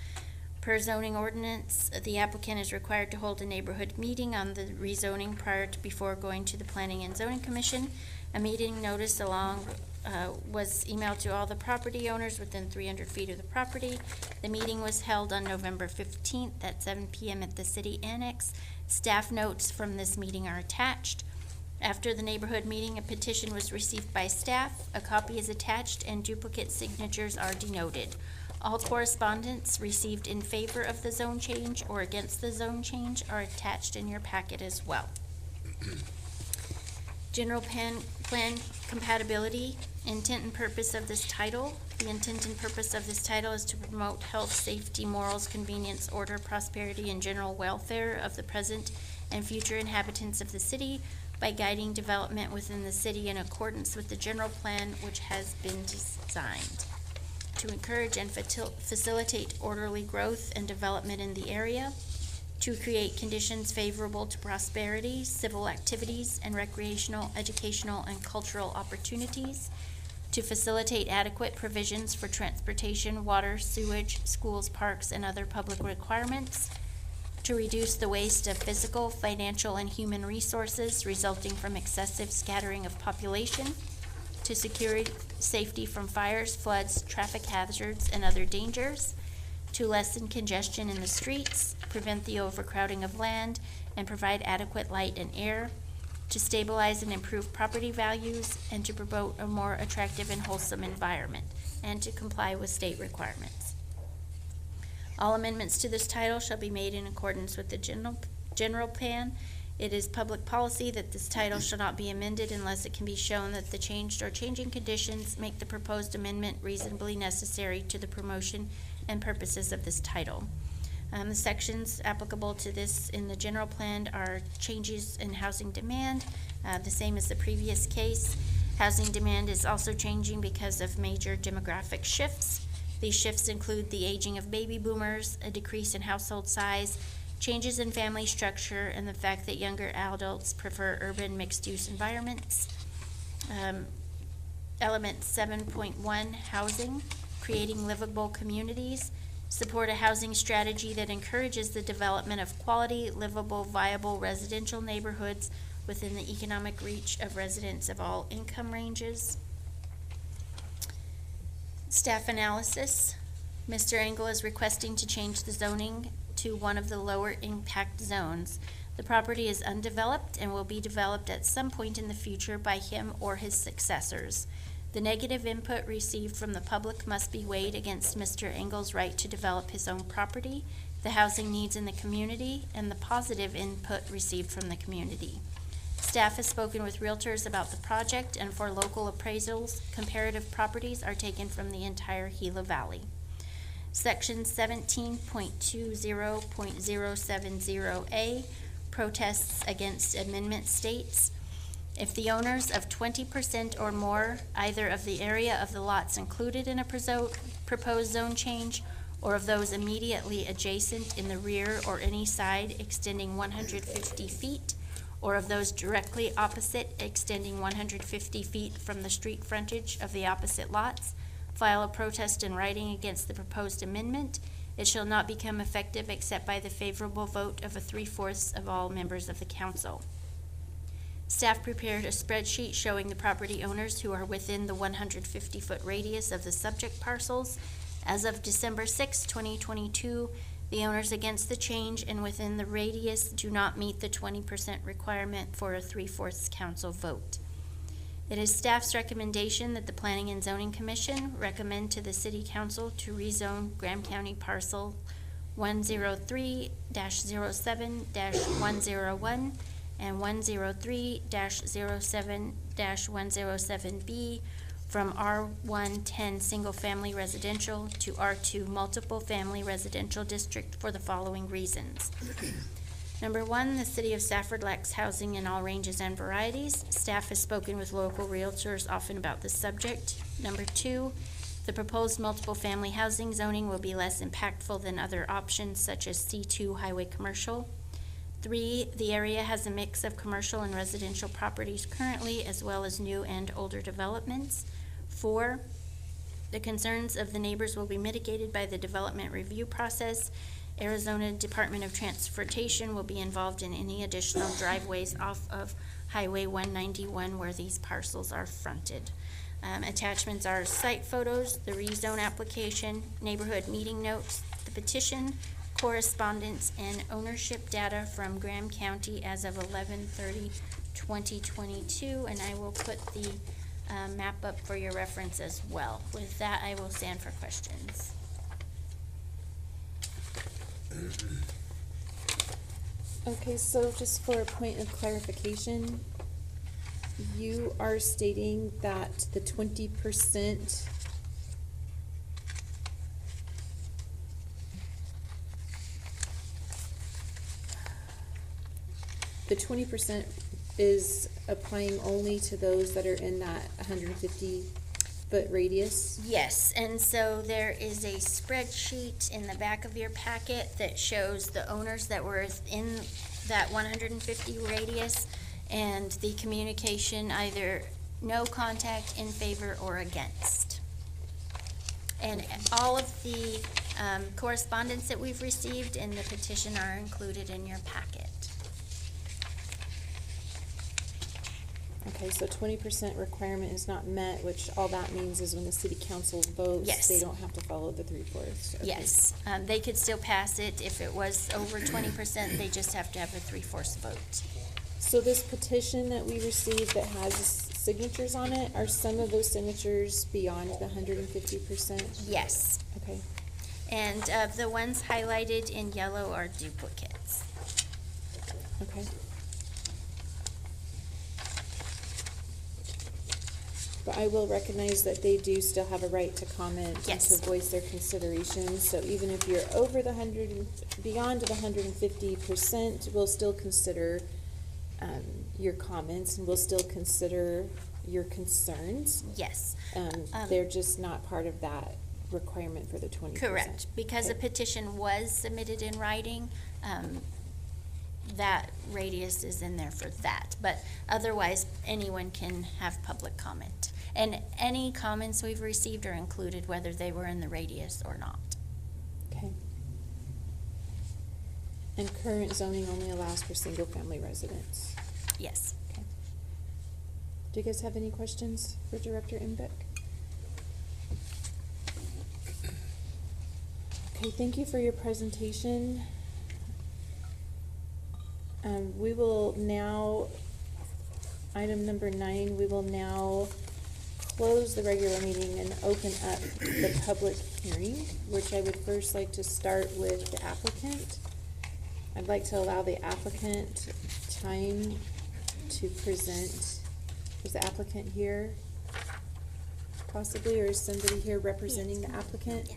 Per zoning ordinance, the applicant is required to hold a neighborhood meeting on the rezoning before going to the Planning and Zoning Commission. A meeting notice was emailed to all the property owners within 300 feet of the property. The meeting was held on November 15th at 7 p.m. at the City Annex. Staff notes from this meeting are attached. After the neighborhood meeting, a petition was received by staff. A copy is attached and duplicate signatures are denoted. All correspondence received in favor of the zone change or against the zone change are attached in your packet as well. General plan compatibility, intent and purpose of this title. The intent and purpose of this title is to promote health, safety, morals, convenience, order, prosperity, and general welfare of the present and future inhabitants of the city by guiding development within the city in accordance with the general plan which has been designed. To encourage and facilitate orderly growth and development in the area. To create conditions favorable to prosperity, civil activities, and recreational, educational, and cultural opportunities. To facilitate adequate provisions for transportation, water, sewage, schools, parks, and other public requirements. To reduce the waste of physical, financial, and human resources resulting from excessive scattering of population. To secure safety from fires, floods, traffic hazards, and other dangers. To lessen congestion in the streets, prevent the overcrowding of land, and provide adequate light and air, to stabilize and improve property values, and to promote a more attractive and wholesome environment, and to comply with state requirements. All amendments to this title shall be made in accordance with the general plan. It is public policy that this title shall not be amended unless it can be shown that the changed or changing conditions make the proposed amendment reasonably necessary to the promotion and purposes of this title. The sections applicable to this in the general plan are changes in housing demand, the same as the previous case. Housing demand is also changing because of major demographic shifts. These shifts include the aging of baby boomers, a decrease in household size, changes in family structure, and the fact that younger adults prefer urban mixed-use environments. Element 7.1, housing, creating livable communities. Support a housing strategy that encourages the development of quality, livable, viable residential neighborhoods within the economic reach of residents of all income ranges. Staff analysis. Mr. Engel is requesting to change the zoning to one of the lower impact zones. The property is undeveloped and will be developed at some point in the future by him or his successors. The negative input received from the public must be weighed against Mr. Engel's right to develop his own property, the housing needs in the community, and the positive input received from the community. Staff has spoken with realtors about the project, and for local appraisals, comparative properties are taken from the entire Gila Valley. Section 17.20.070A, protests against amendment states, if the owners of 20% or more, either of the area of the lots included in a proposed zone change, or of those immediately adjacent in the rear or any side extending 150 feet, or of those directly opposite extending 150 feet from the street frontage of the opposite lots, file a protest in writing against the proposed amendment, it shall not become effective except by the favorable vote of 3/4 of all members of the council. Staff prepared a spreadsheet showing the property owners who are within the 150-foot radius of the subject parcels. As of December 6, 2022, the owners against the change and within the radius do not meet the 20% requirement for a 3/4 council vote. It is staff's recommendation that the Planning and Zoning Commission recommend to the City Council to rezone Graham County parcel 103-07-101 and 103-07-107B from R110 Single Family Residential to R2 Multiple Family Residential District for the following reasons. Number one, the City of Safford lacks housing in all ranges and varieties. Staff has spoken with local realtors often about this subject. Number two, the proposed multiple family housing zoning will be less impactful than other options such as C2 highway commercial. 3, the area has a mix of commercial and residential properties currently, as well as new and older developments. 4, the concerns of the neighbors will be mitigated by the development review process. Arizona Department of Transportation will be involved in any additional driveways off of Highway 191 where these parcels are fronted. Attachments are site photos, the rezone application, neighborhood meeting notes, the petition, correspondence, and ownership data from Graham County as of 11/30/2022, and I will put the map up for your reference as well. With that, I will stand for questions. Okay, so just for a point of clarification, you are stating that the 20%, the 20% is applying only to those that are in that 150-foot radius? Yes, and so there is a spreadsheet in the back of your packet that shows the owners that were in that 150 radius and the communication, either no contact, in favor, or against. And all of the correspondence that we've received in the petition are included in your packet. Okay, so 20% requirement is not met, which all that means is when the city council votes, Yes. they don't have to follow the 3/4. Okay. Yes, they could still pass it. If it was over 20%, they just have to have a 3/4 vote. So this petition that we received that has signatures on it, are some of those signatures beyond the 150%? Yes, Okay, and the ones highlighted in yellow are duplicates. okay. But I will recognize that they do still have a right to comment and Yes. to voice their considerations. So even if you're over the beyond the 150%, we'll still consider your comments and we'll still consider your concerns. Yes, They're just not part of that requirement for the 20%. correct. Because a Okay. petition was submitted in writing, that radius is in there for that. But otherwise, anyone can have public comment. And any comments we've received are included, whether they were in the radius or not. Okay. And current zoning only allows for single-family residents. Yes. Okay. Do you guys have any questions for Director Imbeck? Okay, thank you for your presentation. We will now, item number 9, we will now close the regular meeting and open up the public hearing, which I would first like to start with the applicant. I'd like to allow the applicant time to present. Is the applicant here possibly, or is somebody here representing the applicant? Yeah.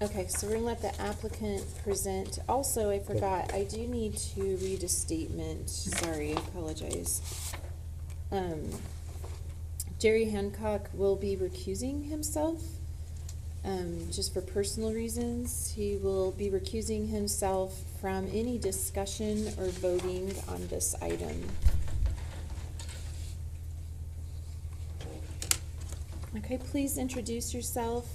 Okay, so we're gonna let the applicant present. Also, I forgot, I do need to read a statement. Sorry, I apologize. Jerry Hancock will be recusing himself, just for personal reasons. He will be recusing himself from any discussion or voting on this item. Okay, please introduce yourself.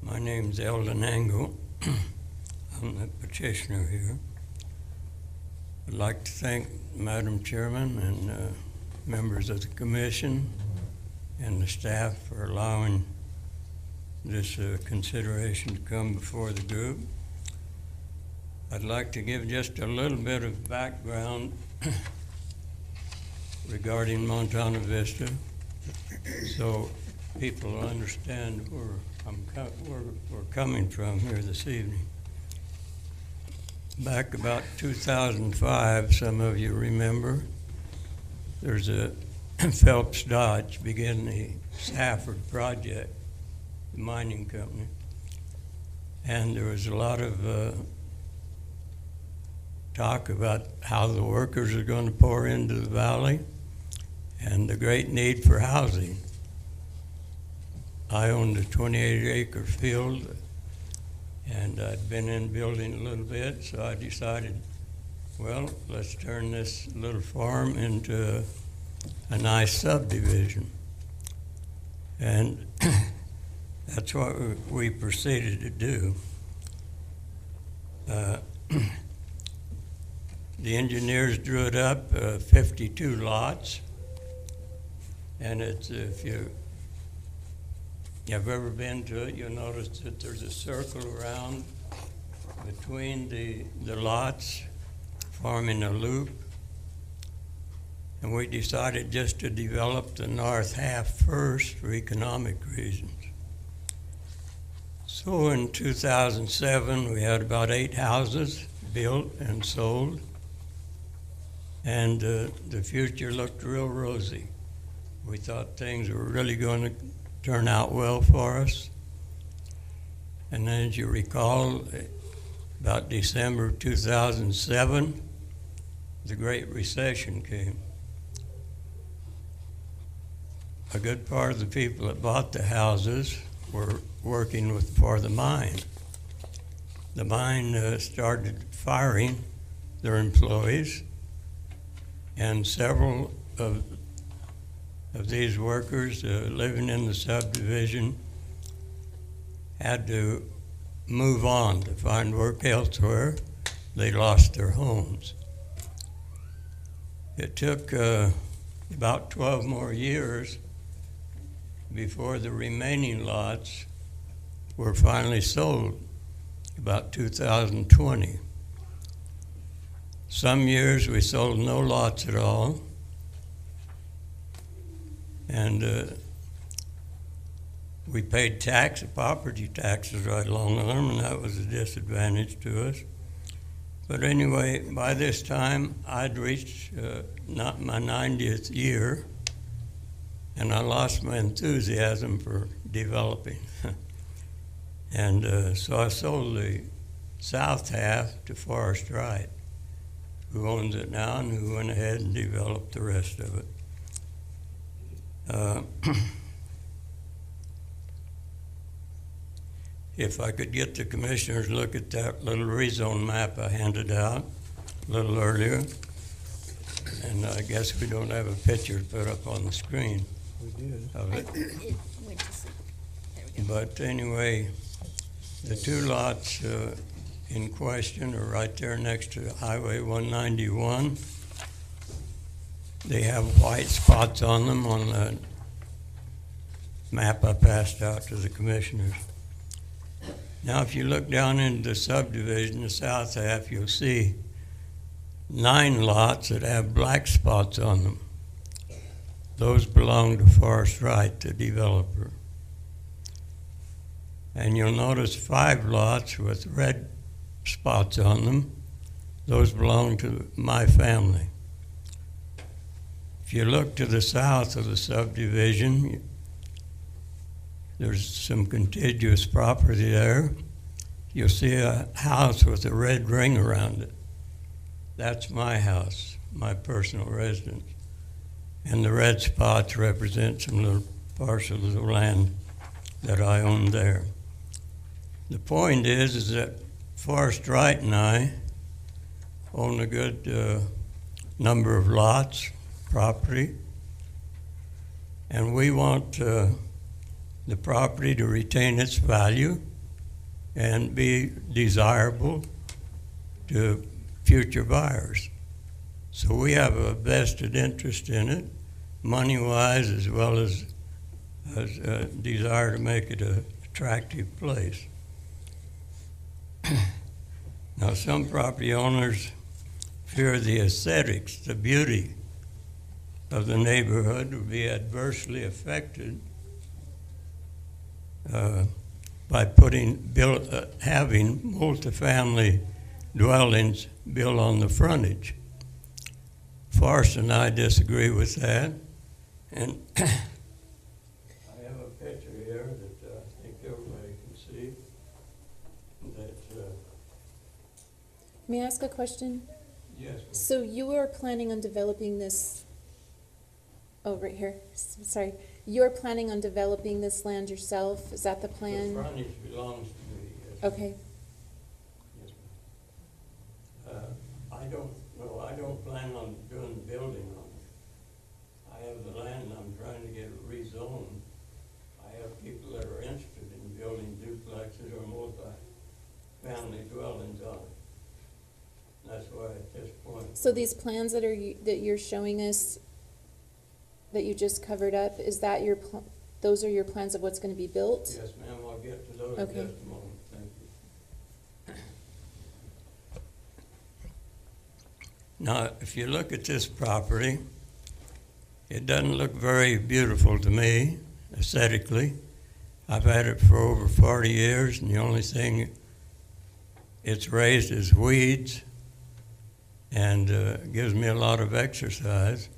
My name's Eldon Angle. I'm the petitioner here. I'd like to thank Madam Chairman and members of the commission and the staff for allowing this consideration to come before the group. I'd like to give just a little bit of background regarding Montana Vista so people understand where we're coming from here this evening. Back about 2005, some of you remember, there's a Phelps Dodge began the Safford project, the mining company, and there was a lot of talk about how the workers are going to pour into the valley and the great need for housing. I owned a 28-acre field, and I'd been in building a little bit, so I decided, well, let's turn this little farm into a nice subdivision. And that's what we proceeded to do. The engineers drew it up, 52 lots, and it's, if you've ever been to it, you'll notice that there's a circle around between the lots, forming a loop. And we decided just to develop the north half first for economic reasons. So in 2007, we had about 8 houses built and sold, and the future looked real rosy. We thought things were really going to turn out well for us. And then, as you recall, about December 2007, the Great Recession came. A good part of the people that bought the houses were working for the mine. The mine started firing their employees, and several of these workers living in the subdivision had to move on to find work elsewhere. They lost their homes. It took about 12 more years before the remaining lots were finally sold, about 2020. Some years we sold no lots at all, and we paid property taxes right along with them, and that was a disadvantage to us. But anyway, by this time, I'd reached not my 90th year, and I lost my enthusiasm for developing. And so I sold the south half to Forrest Wright, who owns it now and who went ahead and developed the rest of it. If I could get the commissioners to look at that little rezone map I handed out a little earlier, and I guess we don't have a picture to put up on the screen We did. of it. It went to sleep. There we go. But anyway, the 2 lots in question are right there next to Highway 191. They have white spots on them on the map I passed out to the commissioners. Now, if you look down into the subdivision, the south half, you'll see 9 lots that have black spots on them. Those belong to Forest Right, the developer. And you'll notice 5 lots with red spots on them. Those belong to my family. If you look to the south of the subdivision, there's some contiguous property there. You'll see a house with a red ring around it. That's my house, my personal residence. And the red spots represent some little parcels of land that I own there. The point is that Forrest Wright and I own a good number of lots, property, and we want the property to retain its value and be desirable to future buyers. So we have a vested interest in it, money-wise, as well as a desire to make it an attractive place. Now, some property owners fear the aesthetics, the beauty of the neighborhood will be adversely affected by having multifamily dwellings built on the frontage. Forrest and I disagree with that, and I have a picture here that I think everybody can see. That May I ask a question? yes. So you are planning on developing this, oh, right here, sorry. You're planning on developing this land yourself? Is that the plan? The frontage belongs to me. Yes. Okay. Yes, ma'am. I don't plan on doing building on it. I have the land and I'm trying to get it rezoned. I have people that are interested in building duplexes or multi-family dwellings on it. That's why at this point. So these plans that that you're showing us, that you just covered up, is that those are your plans of what's going to be built? Yes, ma'am, I'll get to those in Okay. just a moment. Thank you. Now, if you look at this property, it doesn't look very beautiful to me, aesthetically. I've had it for over 40 years, and the only thing it's raised is weeds, and gives me a lot of exercise.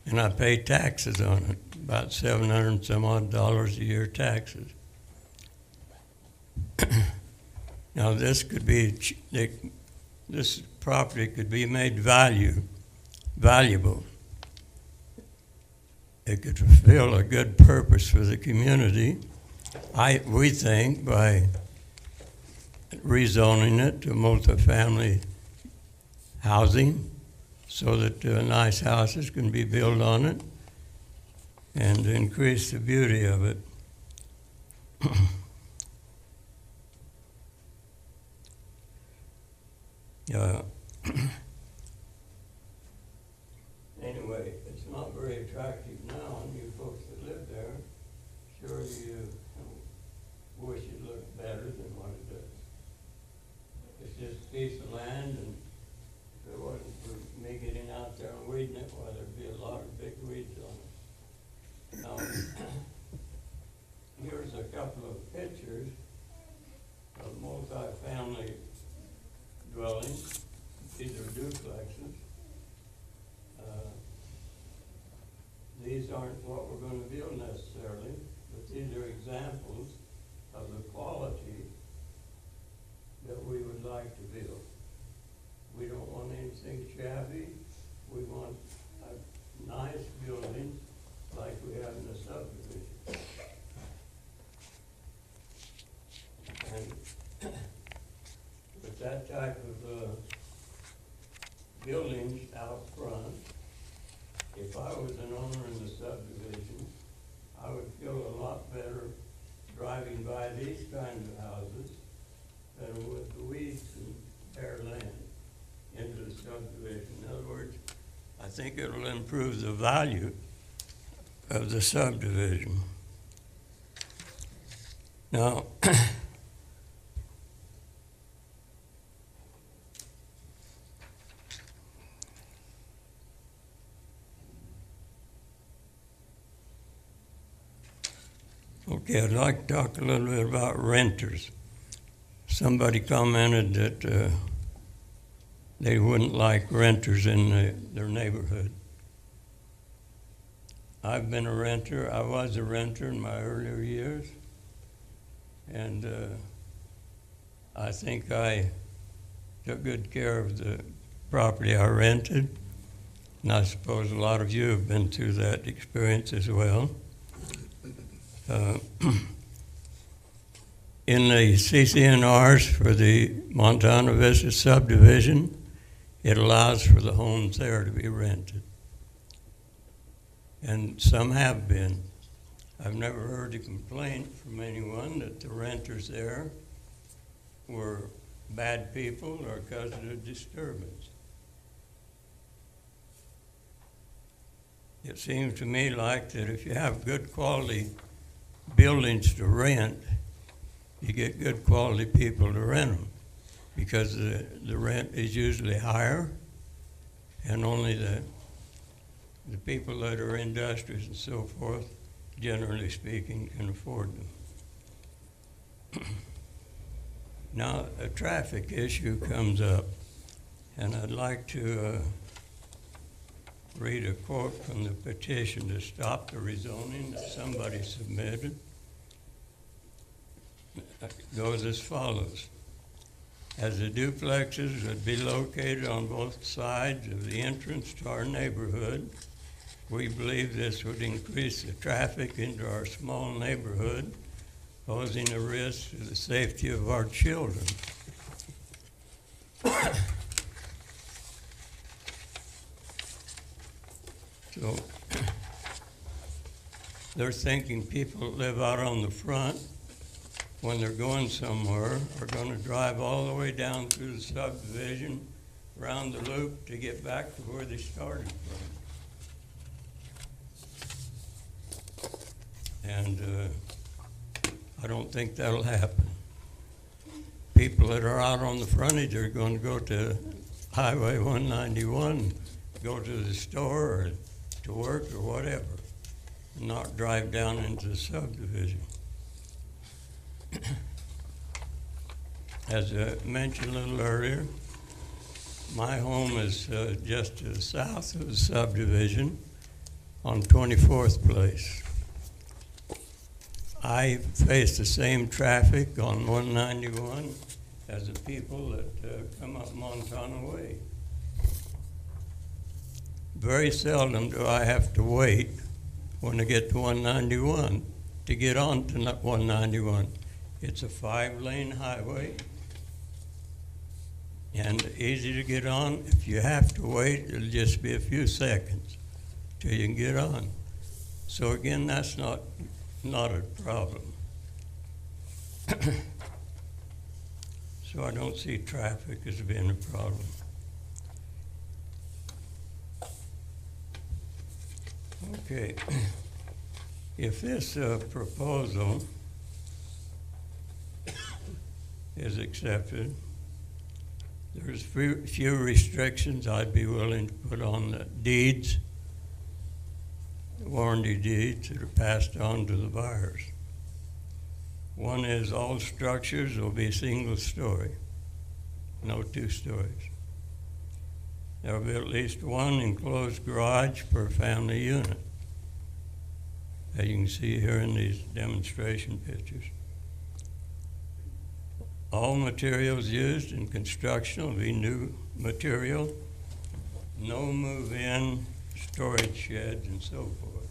And I pay taxes on it, about $700 and some odd a year taxes. Now, this property could be made valuable. It could fulfill a good purpose for the community. We think by rezoning it to multifamily housing, so that nice houses can be built on it and increase the beauty of it. Anyway, it's not very attractive now, and you folks that live there, sure you wish it looked better than what it does. It's just a piece of land, and if it wasn't for me getting out there and weeding it, well, there'd be a lot of big weeds on it. Now, here's a couple of pictures of multi-family dwellings. These are duplexes. These aren't what we're going to build necessarily, but these are examples of the quality that we would like to build. We don't want anything shabby. We want a nice building like we have in the subdivision. And with that type of buildings out front, if I was an owner in the subdivision, I would feel a lot better driving by these kinds of houses than with the weeds and bare land into the subdivision. In other words, I think it'll improve the value of the subdivision. Now, okay, I'd like to talk a little bit about renters. Somebody commented that they wouldn't like renters in their neighborhood. I've been a renter. I was a renter in my earlier years. And I think I took good care of the property I rented. And I suppose a lot of you have been through that experience as well. In the CCNRs for the Montana Vista subdivision, it allows for the homes there to be rented. And some have been. I've never heard a complaint from anyone that the renters there were bad people or caused a disturbance. It seems to me like that if you have good quality buildings to rent, you get good quality people to rent them because the rent is usually higher and only the people that are industrious and so forth, generally speaking, can afford them. Now, a traffic issue comes up, and I'd like to read a quote from the petition to stop the rezoning that somebody submitted. It goes as follows. As the duplexes would be located on both sides of the entrance to our neighborhood, we believe this would increase the traffic into our small neighborhood, posing a risk to the safety of our children. So they're thinking people that live out on the front, when they're going somewhere, are going to drive all the way down through the subdivision, around the loop to get back to where they started from. And I don't think that'll happen. People that are out on the frontage are going to go to Highway 191, go to the store or to work or whatever, and not drive down into the subdivision. As I mentioned a little earlier, my home is just to the south of the subdivision on 24th Place. I face the same traffic on 191 as the people that come up Montana Way. Very seldom do I have to wait when I get to 191 to get on to 191. It's a 5-lane highway and easy to get on. If you have to wait, it'll just be a few seconds till you can get on. So again, that's not a problem. So I don't see traffic as being a problem. Okay, if this proposal is accepted, there's few restrictions I'd be willing to put on the deeds, the warranty deeds that are passed on to the buyers. One is all structures will be single story, no 2 stories. There will be at least one enclosed garage per family unit, as you can see here in these demonstration pictures. All materials used in construction will be new material, no move-in, storage sheds, and so forth.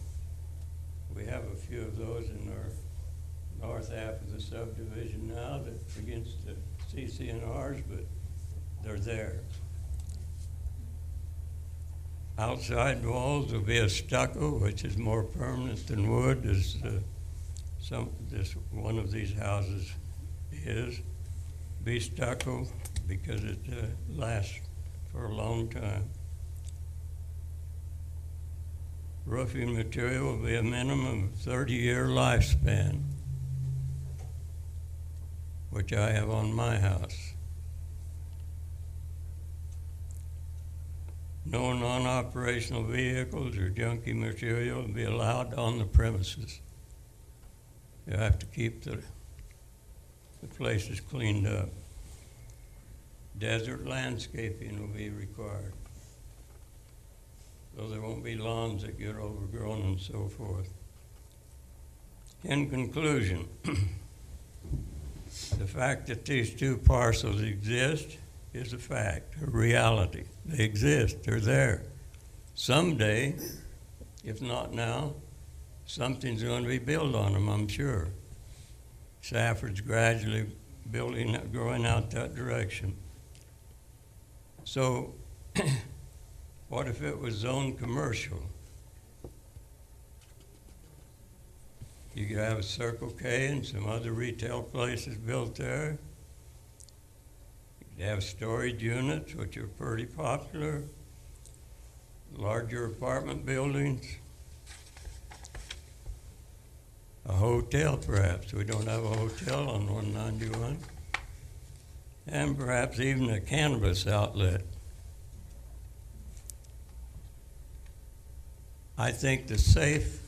We have a few of those in our north half of the subdivision now that's against the CCNRs, but they're there. Outside walls will be a stucco, which is more permanent than wood, as one of these houses is. Be stucco because it lasts for a long time. roofing material will be a minimum of 30-year lifespan, which I have on my house. No non-operational vehicles or junky material will be allowed on the premises. You have to keep the places cleaned up. Desert landscaping will be required, so there won't be lawns that get overgrown and so forth. In conclusion, the fact that these two parcels exist is a fact, a reality. They exist, they're there. Someday, if not now, something's going to be built on them, I'm sure. Safford's gradually growing out that direction. So, what if it was zoned commercial? You could have a Circle K and some other retail places built there. You could have storage units, which are pretty popular, larger apartment buildings, a hotel perhaps. We don't have a hotel on 191. And perhaps even a cannabis outlet. I think the safe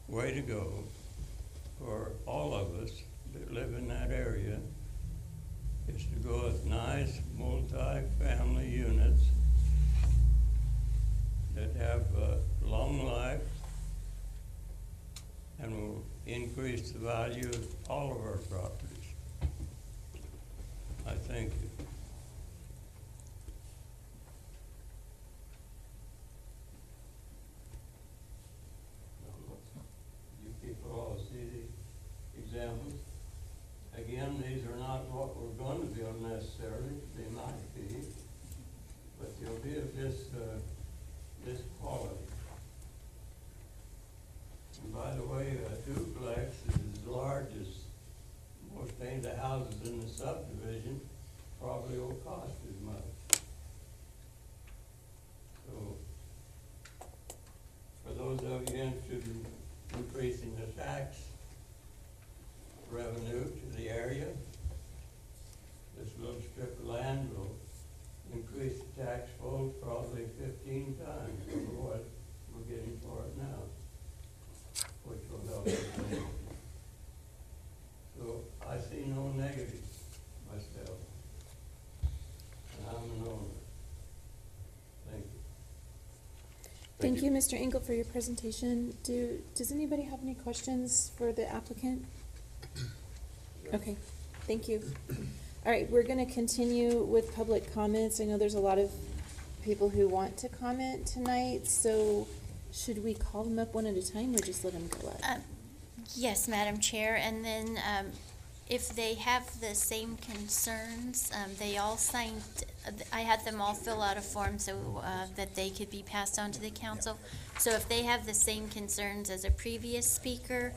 way to go for all of us that live in that area is to go with nice multi-family units that have a long life and will increase the value of all of our properties. I thank you. You people all see the examples. Again, these are not what we're going to build necessarily. They might be, but they'll be of this quality. And by the way, a duplex is as large as most of the houses in the subdivision probably will cost as much. So, for those of you interested in increasing the tax revenue to the area, this little strip of land will increase the tax fold probably 15 times over what we're getting for it now, which will help us. So I see no negatives myself, and I'm an owner. Thank you. Thank you, Mr. Engel, for your presentation. Does anybody have any questions for the applicant? Okay, thank you. All right, we're gonna continue with public comments. I know there's a lot of people who want to comment tonight, so should we call them up one at a time or just let them go up? Yes, Madam Chair, and then if they have the same concerns, they all signed, I had them all fill out a form so that they could be passed on to the council. So if they have the same concerns as a previous speaker,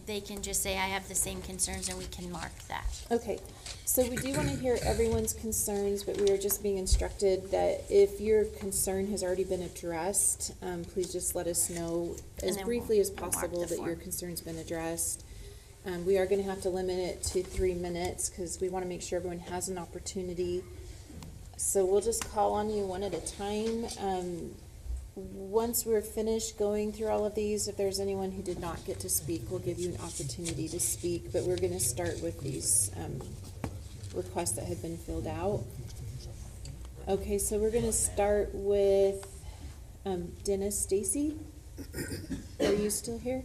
they can just say, I have the same concerns, and we can mark that. Okay, so we do want to hear everyone's concerns, but we are just being instructed that if your concern has already been addressed, please just let us know And as then briefly as we'll mark possible the that your form. concern's been addressed. We are going to have to limit it to 3 minutes because we want to make sure everyone has an opportunity. So we'll just call on you one at a time. Once we're finished going through all of these, if there's anyone who did not get to speak, we'll give you an opportunity to speak. But we're going to start with these requests that have been filled out. Okay, so we're going to start with Dennis Stacy. Are you still here?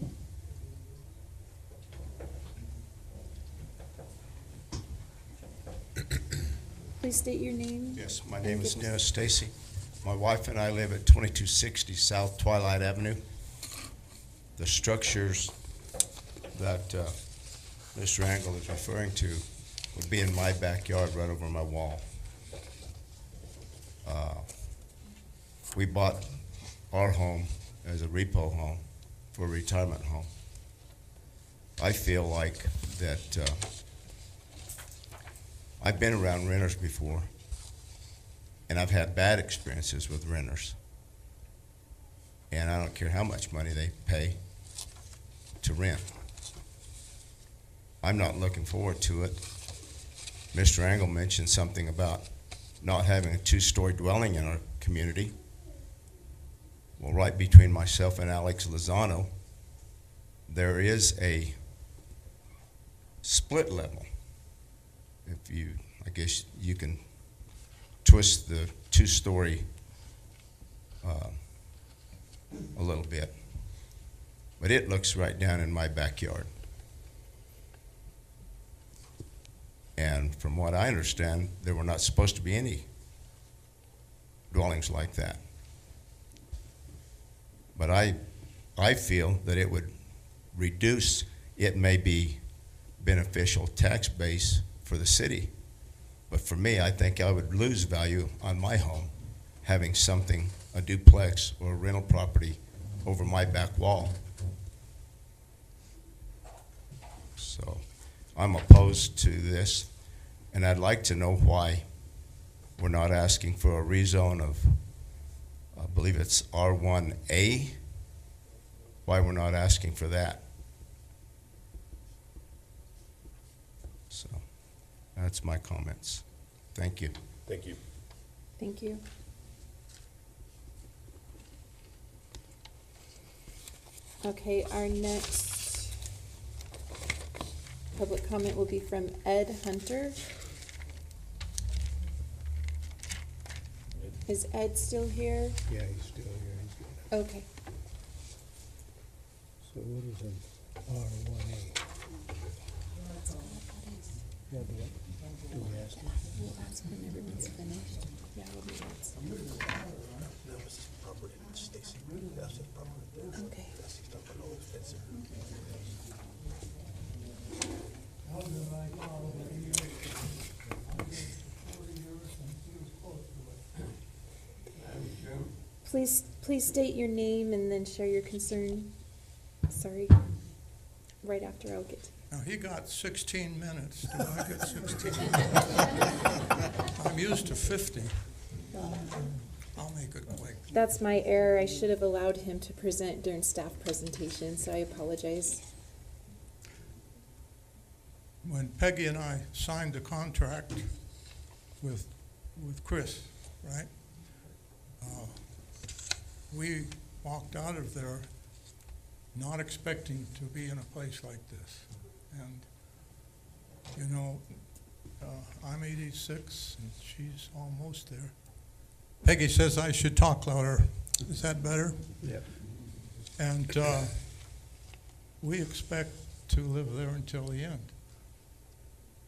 Please state your name. Yes, my name is Dennis Stacy. My wife and I live at 2260 South Twilight Avenue. The structures that Mr. Angle is referring to would be in my backyard right over my wall. We bought our home as a repo home for a retirement home. I feel like that I've been around renters before, and I've had bad experiences with renters. and I don't care how much money they pay to rent. I'm not looking forward to it. Mr. Angle mentioned something about not having a two-story dwelling in our community. Well, right between myself and Alex Lozano, there is a split level. If you, I guess you can twist the two-story a little bit. But it looks right down in my backyard. And from what I understand, there were not supposed to be any dwellings like that. But I feel that it would reduce, it may be beneficial tax base for the city. But for me, I think I would lose value on my home having something, a duplex or a rental property over my back wall. So I'm opposed to this, and I'd like to know why we're not asking for a rezone of, I believe it's R1A, why we're not asking for that. So that's my comments. Thank you. Thank you. Thank you. Okay, our next public comment will be from Ed Hunter. Is Ed still here? Yeah, he's still here, he's good. Okay. So what is an R1A? Yeah, do we ask him? We'll ask when everyone's finished. Yeah, we'll do that. Okay. Please state your name and then share your concern. Sorry. Right after I'll get. Now, he got 16 minutes. Do I get 16? I'm used to 50. I'll make it quick. That's my error. I should have allowed him to present during staff presentation, so I apologize. When Peggy and I signed the contract with Chris, right? We walked out of there not expecting to be in a place like this. And, you know, I'm 86 and she's almost there. Peggy says I should talk louder. Is that better? Yeah. And we expect to live there until the end.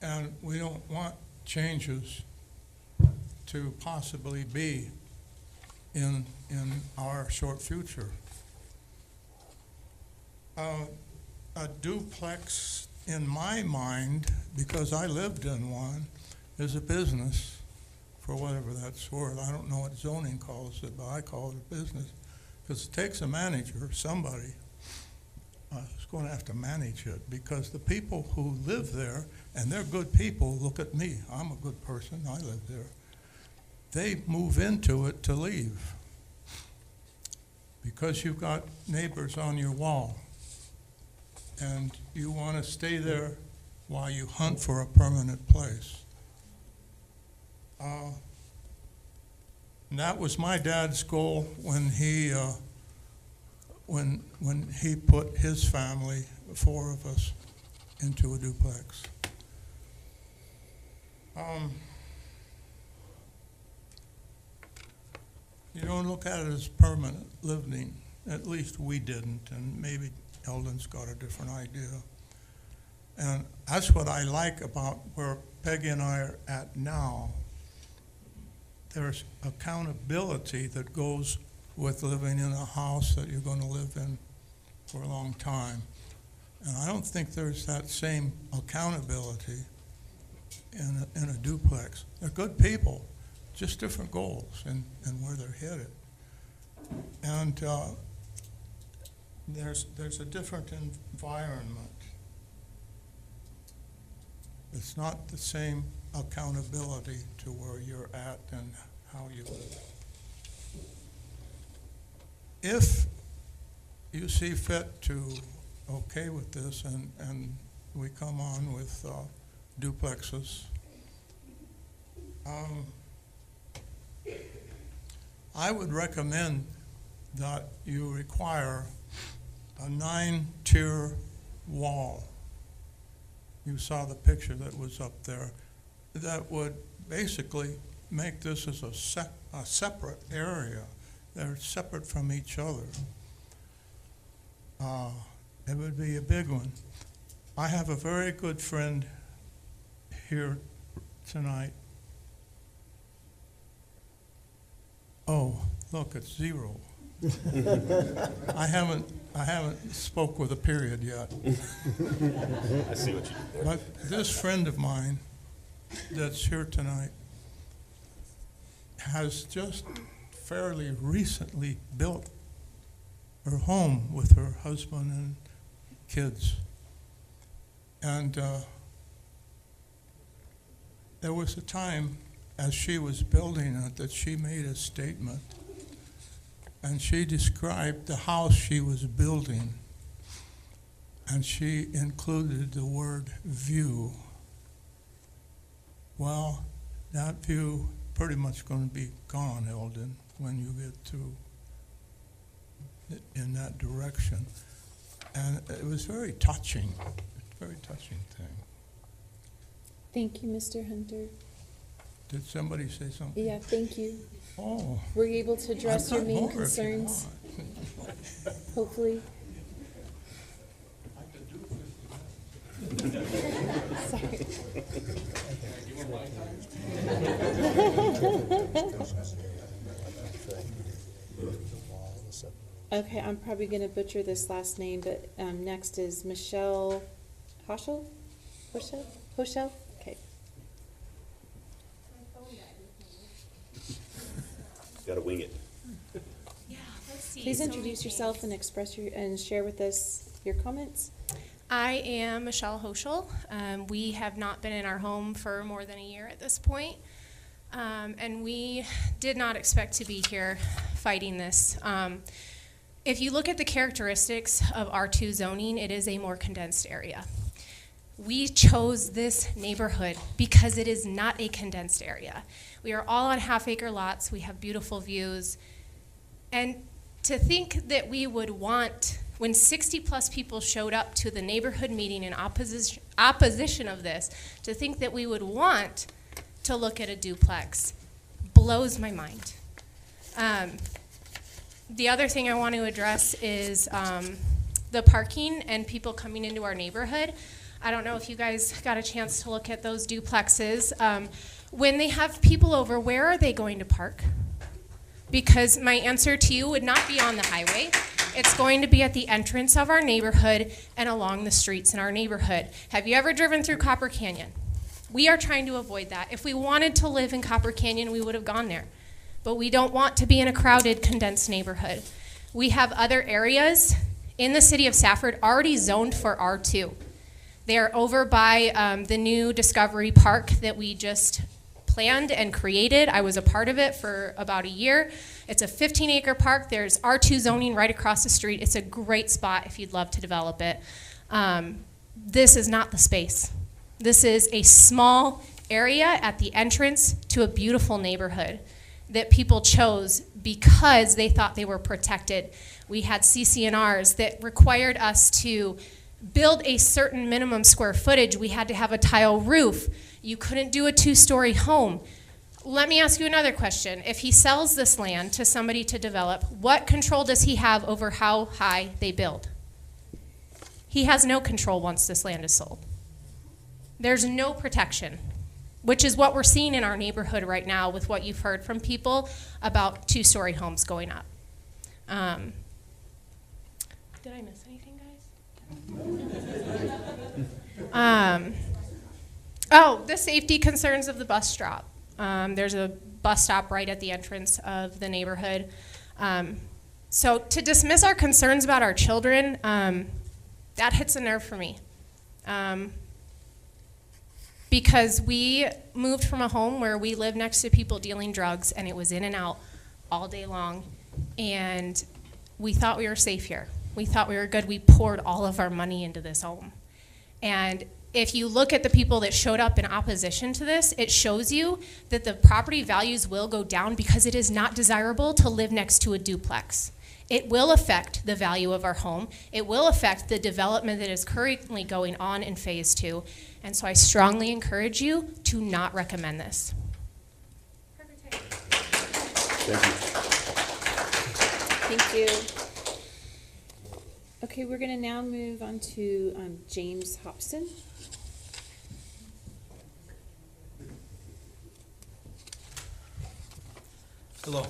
And we don't want changes to possibly be in our short future. A duplex, in my mind, because I lived in one, is a business, for whatever that's worth. I don't know what zoning calls it, but I call it a business, because it takes a manager, somebody who's going to have to manage it, because the people who live there, and they're good people, look at me, I'm a good person, I live there. They move into it to leave, because you've got neighbors on your wall, and you want to stay there while you hunt for a permanent place. And that was my dad's goal when he put his family, 4 of us, into a duplex. You don't look at it as permanent living. At least we didn't, and maybe Eldon's got a different idea. And that's what I like about where Peggy and I are at now. There's accountability that goes with living in a house that you're going to live in for a long time. And I don't think there's that same accountability in a duplex. They're good people, just different goals and where they're headed. And there's a different environment. It's not the same accountability to where you're at and how you live. If you see fit to okay with this and we come on with duplexes. I would recommend that you require a 9-tier wall. You saw the picture that was up there. That would basically make this as a separate area. They're separate from each other. It would be a big one. I have a very good friend here tonight. Oh, look, it's 0. I haven't spoke with a period yet. I see what you did there. But this friend of mine that's here tonight has just fairly recently built her home with her husband and kids. And there was a time as she was building it that she made a statement, and she described the house she was building, and she included the word view. Well, that view pretty much going to be gone, Eldon, when you get to in that direction. And it was very touching, very touching thing. Thank you, Mr. Hunter. Did somebody say something? Yeah, thank you. Oh. Were you able to address your I've got main more if you concerns? want. Hopefully. Sorry. Okay, I'm probably gonna butcher this last name, but next is Michelle Hoschel? Hoschel? Okay. Gotta wing it. Yeah, let's see. Please So introduce many yourself and names. express and share with us your comments. I am Michelle Hoschel. We have not been in our home for more than a year at this point. And we did not expect to be here fighting this. If you look at the characteristics of R2 zoning, it is a more condensed area. We chose this neighborhood because it is not a condensed area. We are all on half-acre lots. We have beautiful views. And to think that we would want, when 60-plus people showed up to the neighborhood meeting in opposition of this, to think that we would want to look at a duplex blows my mind. The other thing I want to address is the parking and people coming into our neighborhood. I don't know if you guys got a chance to look at those duplexes. When they have people over, where are they going to park? Because my answer to you would not be on the highway. It's going to be at the entrance of our neighborhood and along the streets in our neighborhood. Have you ever driven through Copper Canyon? We are trying to avoid that. If we wanted to live in Copper Canyon, we would have gone there. But we don't want to be in a crowded, condensed neighborhood. We have other areas in the city of Safford already zoned for R2. They are over by the new Discovery Park that we just planned and created. I was a part of it for about a year. It's a 15-acre park. There's R2 zoning right across the street. It's a great spot if you'd love to develop it. This is not the space. This is a small area at the entrance to a beautiful neighborhood that people chose because they thought they were protected. We had CC&Rs that required us to build a certain minimum square footage. We had to have a tile roof. You couldn't do a 2-story home. Let me ask you another question. If he sells this land to somebody to develop, what control does he have over how high they build? He has no control once this land is sold. There's no protection, which is what we're seeing in our neighborhood right now with what you've heard from people about 2-story homes going up. Did I miss anything, guys? Oh, the safety concerns of the bus stop. There's a bus stop right at the entrance of the neighborhood. So to dismiss our concerns about our children, that hits a nerve for me. Because we moved from a home where we lived next to people dealing drugs, and it was in and out all day long, and we thought we were safe here. We thought we were good. We poured all of our money into this home. And if you look at the people that showed up in opposition to this, it shows you that the property values will go down because it is not desirable to live next to a duplex. It will affect the value of our home. It will affect the development that is currently going on in phase 2. And so I strongly encourage you to not recommend this. Thank you. Thank you. Okay, we're gonna now move on to James Hobson. Hello,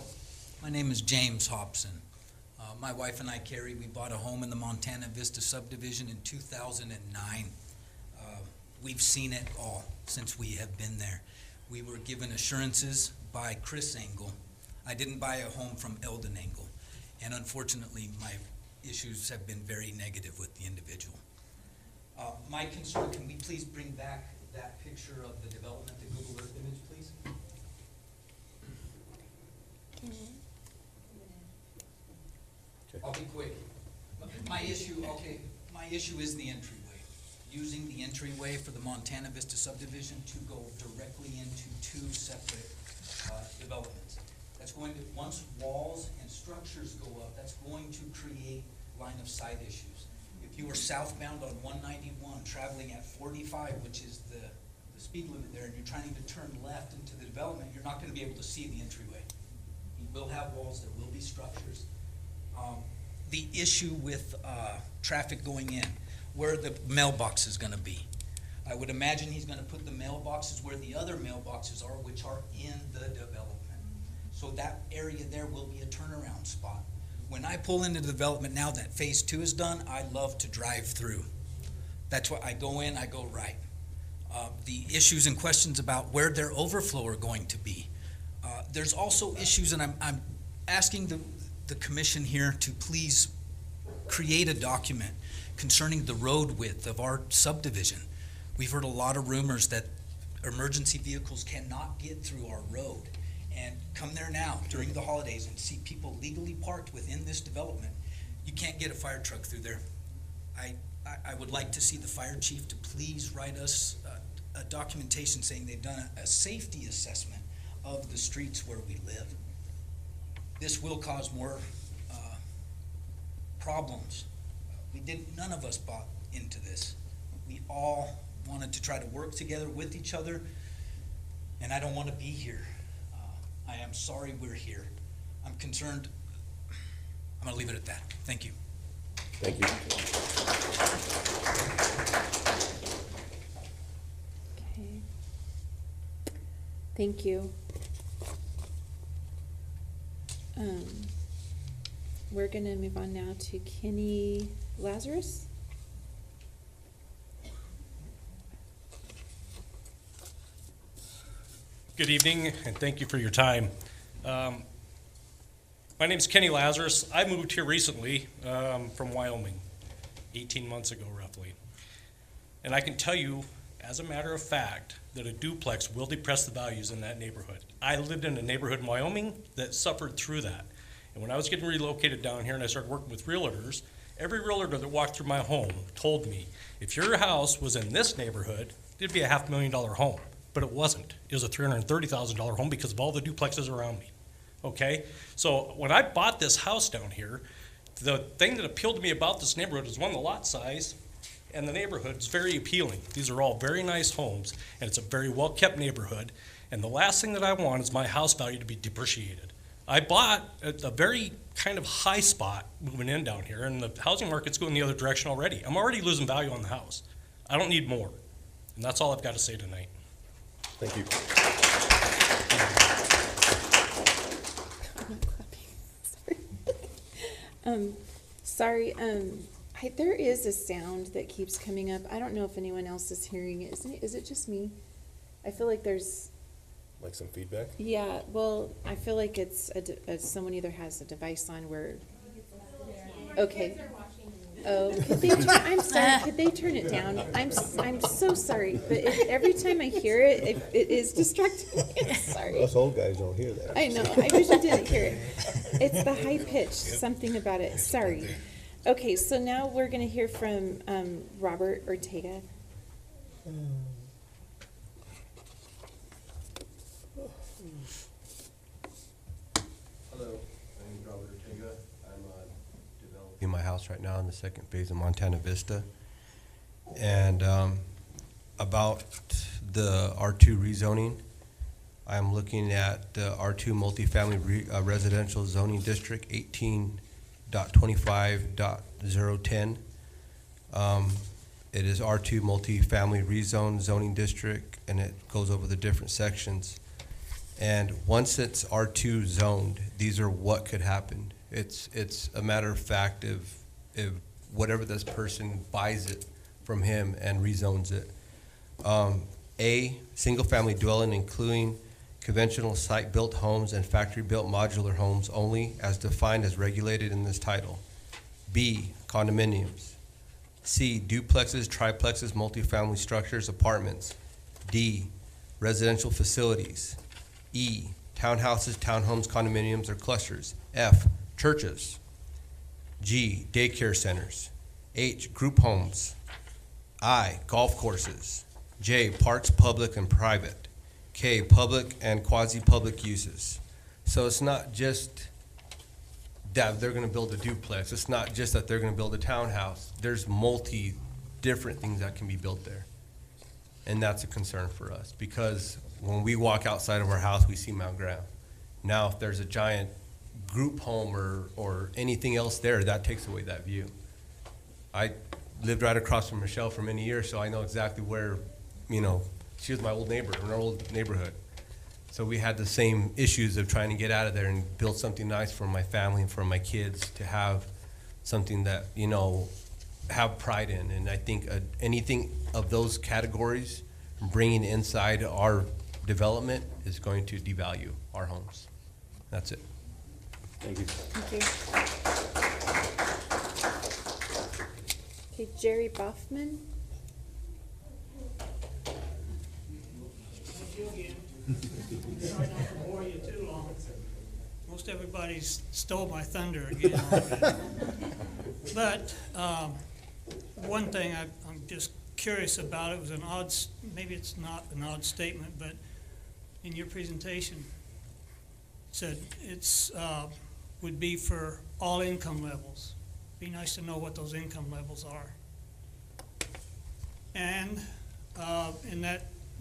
my name is James Hobson. My wife and I, Carrie, we bought a home in the Montana Vista subdivision in 2009. We've seen it all since we have been there. We were given assurances by Chris Engel. I didn't buy a home from Eldon Engel, and unfortunately, my issues have been very negative with the individual. My concern, can we please bring back that picture of the development, the Google Earth image, please? I'll be quick. My issue is the entryway. Using the entryway for the Montana Vista subdivision to go directly into 2 separate developments. That's going to, once walls and structures go up, that's going to create line of sight issues. If you are southbound on 191 traveling at 45, which is the speed limit there, and you're trying to turn left into the development, you're not going to be able to see the entryway. You will have walls, there will be structures. The issue with traffic going in, where the mailbox is going to be. I would imagine he's going to put the mailboxes where the other mailboxes are, which are in the development. So that area there will be a turnaround spot. When I pull into the development now that phase 2 is done, I love to drive through. That's why I go in, I go right. The issues and questions about where their overflow are going to be. There's also issues, and I'm asking the commission here to please create a document concerning the road width of our subdivision. We've heard a lot of rumors that emergency vehicles cannot get through our road. And come there now during the holidays and see people legally parked within this development. You can't get a fire truck through there. I would like to see the fire chief to please write us a documentation saying they've done a safety assessment of the streets where we live. This will cause more problems. None of us bought into this. We all wanted to try to work together with each other, and I don't want to be here. I am sorry we're here. I'm concerned. I'm going to leave it at that. Thank you. Thank you. Okay. Thank you. We're gonna move on now to Kenny Lazarus. Good evening, and thank you for your time. My name is Kenny Lazarus. I moved here recently from Wyoming, 18 months ago roughly. And I can tell you, as a matter of fact, that a duplex will depress the values in that neighborhood. I lived in a neighborhood in Wyoming that suffered through that. And when I was getting relocated down here and I started working with realtors, every realtor that walked through my home told me, if your house was in this neighborhood, it'd be a $500,000 home. But it wasn't. It was a $330,000 home because of all the duplexes around me. Okay? So when I bought this house down here, the thing that appealed to me about this neighborhood is, one, the lot size, and the neighborhood is very appealing. These are all very nice homes, and it's a very well-kept neighborhood. And the last thing that I want is my house value to be depreciated. I bought a very kind of high spot moving in down here, and the housing market's going the other direction already. I'm already losing value on the house. I don't need more. And that's all I've got to say tonight. Thank you. Sorry. There is a sound that keeps coming up. I don't know if anyone else is hearing it. Is it just me? I feel like there's. Like some feedback? Yeah. Well, I feel like it's someone either has a device on where. Okay. Oh, could they turn, I'm sorry, could they turn it down? I'm so sorry, but every time I hear it, it is distracting me. I'm sorry. Us old guys don't hear that. I know, I wish I didn't hear it. It's the high pitch, something about it, sorry. Okay, so now we're gonna hear from, Robert Ortega. Hello, my name is Robert Ortega. I'm developing my house right now in the second phase of Montana Vista. And about the R2 rezoning, I'm looking at the R2 multifamily residential zoning district 18.25.010. It is R2 multifamily rezone zoning district, and it goes over the different sections. And once it's R2 zoned, these are what could happen. It's a matter of fact if whatever this person buys it from him and rezones it. A, single-family dwelling including conventional site-built homes and factory-built modular homes only as defined as regulated in this title. B, condominiums. C, duplexes, triplexes, multifamily structures, apartments. D, residential facilities. E, townhouses, townhomes, condominiums, or clusters. F, churches. G, daycare centers. H, group homes. I, golf courses. J, parks, public and private. K, public and quasi-public uses. So it's not just that they're gonna build a duplex. It's not just that they're gonna build a townhouse. There's different things that can be built there. And that's a concern for us, because when we walk outside of our house, we see Mount Graham. Now, if there's a giant group home or anything else there, that takes away that view. I lived right across from Michelle for many years, so I know exactly where, she was my old neighbor in our old neighborhood. So we had the same issues of trying to get out of there and build something nice for my family and for my kids to have something that, have pride in. And I think anything of those categories bringing inside our development is going to devalue our homes. That's it. Thank you. Thank you. Okay, Jerry Boffman. Thank you again. Sorry not to bore you too long. Most everybody's stole my thunder again already. But one thing I'm just curious about, it was an odd, maybe it's not an odd statement, but in your presentation, it said it's would be for all income levels. Be nice to know what those income levels are. And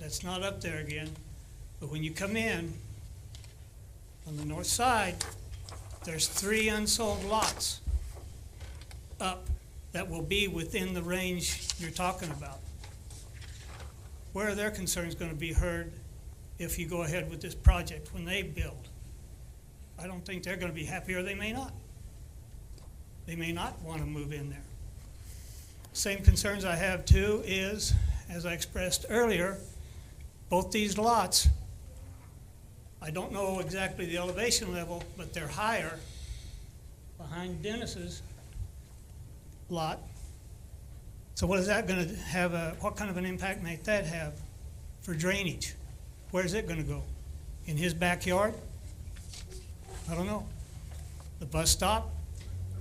that's not up there again. But when you come in, on the north side, there's 3 unsold lots up that will be within the range you're talking about. Where are their concerns going to be heard if you go ahead with this project when they build? I don't think they're going to be happy, or they may not. They may not want to move in there. Same concerns I have too is, as I expressed earlier, both these lots, I don't know exactly the elevation level, but they're higher behind Dennis's lot. So what is that going to have, what kind of an impact may that have for drainage? Where's it going to go? In his backyard? I don't know. The bus stop?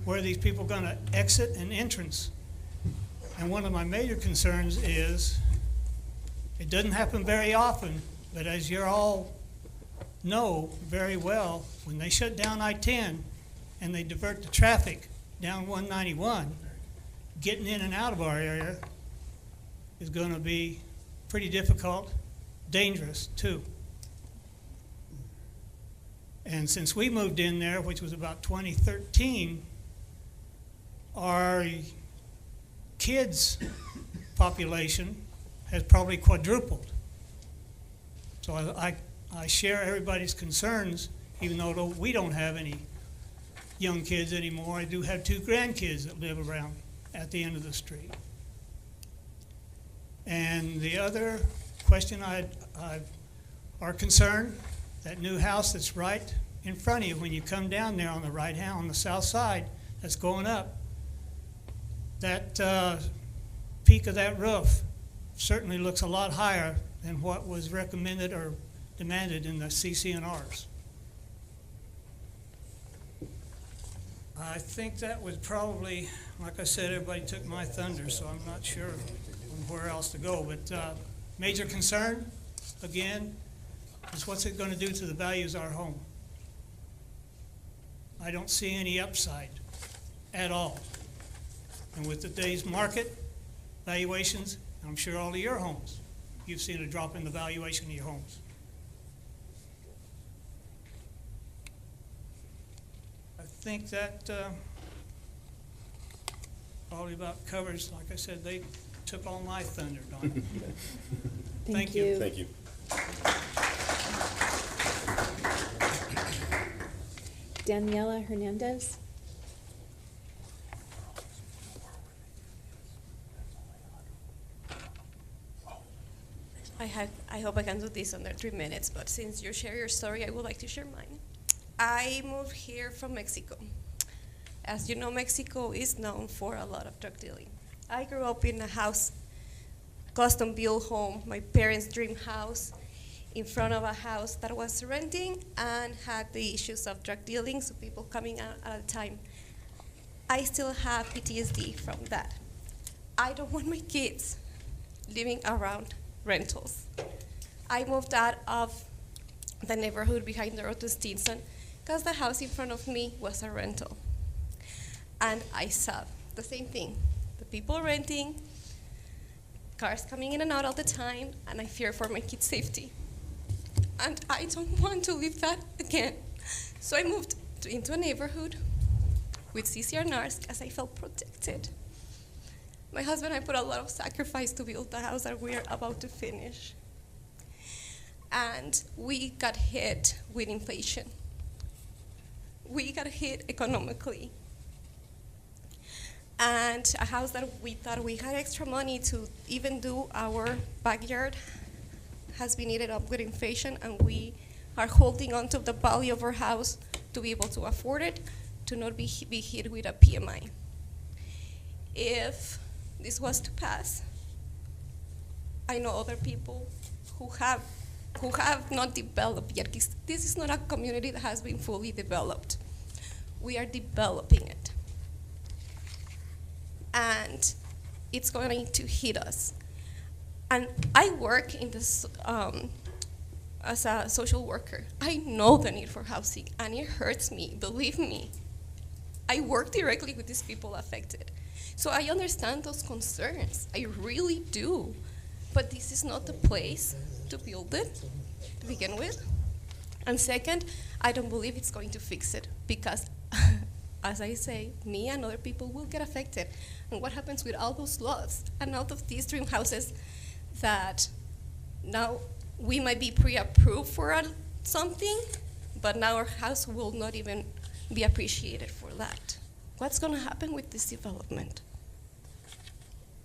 Where are these people going to exit and entrance? And one of my major concerns is, it doesn't happen very often, but as you all know very well, when they shut down I-10 and they divert the traffic down 191, getting in and out of our area is going to be pretty difficult, dangerous too. And since we moved in there, which was about 2013, our kids' population has probably quadrupled. So I share everybody's concerns, even though we don't have any young kids anymore. I do have 2 grandkids that live around at the end of the street. And the other question our concern, that new house that's right in front of you when you come down there on the right hand, on the south side, that's going up, that peak of that roof certainly looks a lot higher than what was recommended or demanded in the CC&Rs. I think that was probably, like I said, everybody took my thunder, so I'm not sure where else to go. But major concern, again, is what's it going to do to the values of our home? I don't see any upside at all. And with today's market valuations, I'm sure all of your homes, you've seen a drop in the valuation of your homes. I think that probably about covers, like I said, they took all my thunder, Donna. Thank you. Thank you. Daniela Hernandez. I hope I can do this under 3 minutes, but since you share your story, I would like to share mine. I moved here from Mexico. As you know, Mexico is known for a lot of drug dealing. I grew up in a house, custom-built home, my parents' dream house, in front of a house that was renting and had the issues of drug dealing, so people coming out at a time. I still have PTSD from that. I don't want my kids living around rentals. I moved out of the neighborhood behind the road to Stinson because the house in front of me was a rental. And I saw the same thing. The people renting, cars coming in and out all the time, and I fear for my kids' safety. And I don't want to live that again. So I moved into a neighborhood with CCRNRs because I felt protected. My husband and I put a lot of sacrifice to build the house that we're about to finish. And we got hit with inflation. We got hit economically. And a house that we thought we had extra money to even do our backyard has been eaten up with inflation, and we are holding on to the value of our house to be able to afford it, to not be hit with a PMI. If this was to pass, I know other people who have not developed yet. This is not a community that has been fully developed. We are developing it. And it's going to hit us. And I work in this as a social worker. I know the need for housing, and it hurts me, believe me. I work directly with these people affected. So I understand those concerns, I really do. But this is not the place to build it, to begin with. And second, I don't believe it's going to fix it, because as I say, me and other people will get affected. And what happens with all those lots and all of these dream houses that now we might be pre-approved for something, but now our house will not even be appreciated for that. What's going to happen with this development?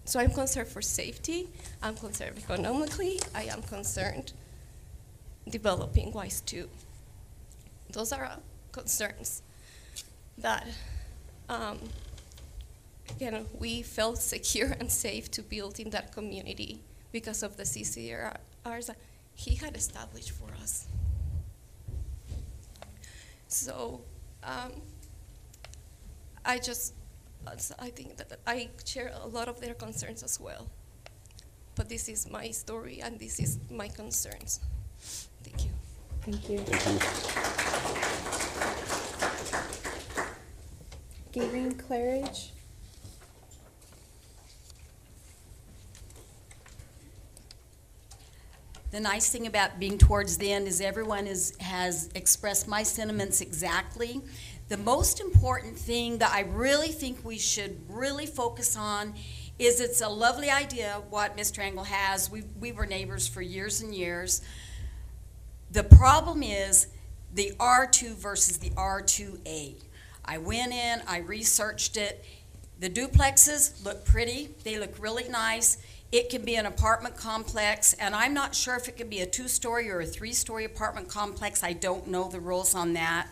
So I'm concerned for safety, I'm concerned economically, I am concerned developing-wise too. Those are concerns that, again, we felt secure and safe to build in that community because of the CCRs that he had established for us. So I think that I share a lot of their concerns as well. But this is my story and this is my concerns. Thank you. Thank you. Gavin Claridge. The nice thing about being towards the end is everyone has expressed my sentiments exactly. The most important thing that I really think we should really focus on is it's a lovely idea what Mr. Engel has. We were neighbors for years and years. The problem is the R2 versus the R2A. I went in, I researched it. The duplexes look pretty, they look really nice. It can be an apartment complex, and I'm not sure if it can be a 2-story or a 3-story apartment complex. I don't know the rules on that.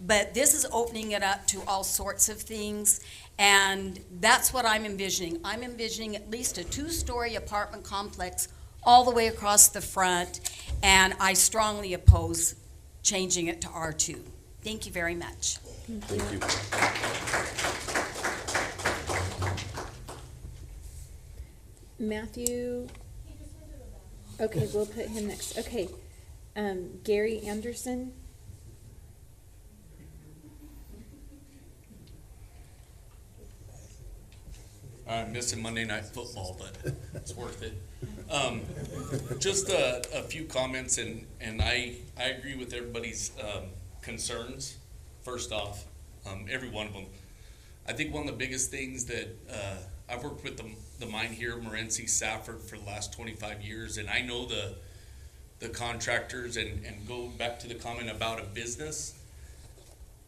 But this is opening it up to all sorts of things, and that's what I'm envisioning. I'm envisioning at least a 2-story apartment complex all the way across the front, and I strongly oppose changing it to R2. Thank you very much. Thank you. Matthew. Okay, we'll put him next. Okay, Gary Anderson. I'm missing Monday Night Football, but it's worth it. Just a few comments, and I agree with everybody's concerns. First off, every one of them. I think one of the biggest things that I've worked with the mine here, Morenci Safford, for the last 25 years, and I know the contractors, and go back to the comment about a business.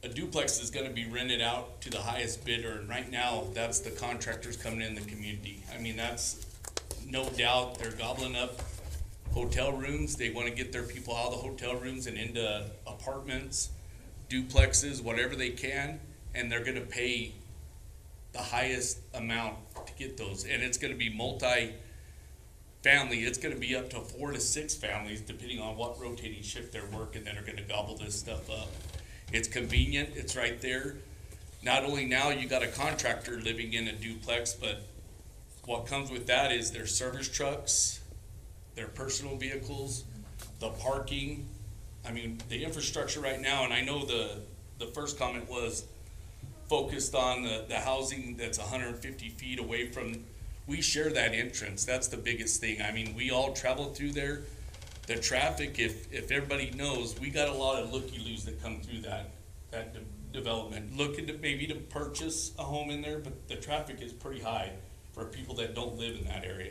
A duplex is going to be rented out to the highest bidder, and right now, that's the contractors coming in the community. I mean, that's no doubt, they're gobbling up hotel rooms. They want to get their people out of the hotel rooms and into apartments, duplexes, whatever they can, and they're going to pay the highest amount to get those. And it's going to be multi-family. It's going to be up to 4 to 6 families, depending on what rotating shift they're working, that are going to gobble this stuff up. It's convenient, it's right there. Not only now you got a contractor living in a duplex, but what comes with that is their service trucks, their personal vehicles, the parking. I mean, the infrastructure right now, and I know the first comment was focused on the housing that's 150 feet away from, we share that entrance. That's the biggest thing. I mean, we all travel through there. The traffic, if everybody knows, we got a lot of looky-loos that come through that development, looking to maybe to purchase a home in there, but the traffic is pretty high for people that don't live in that area.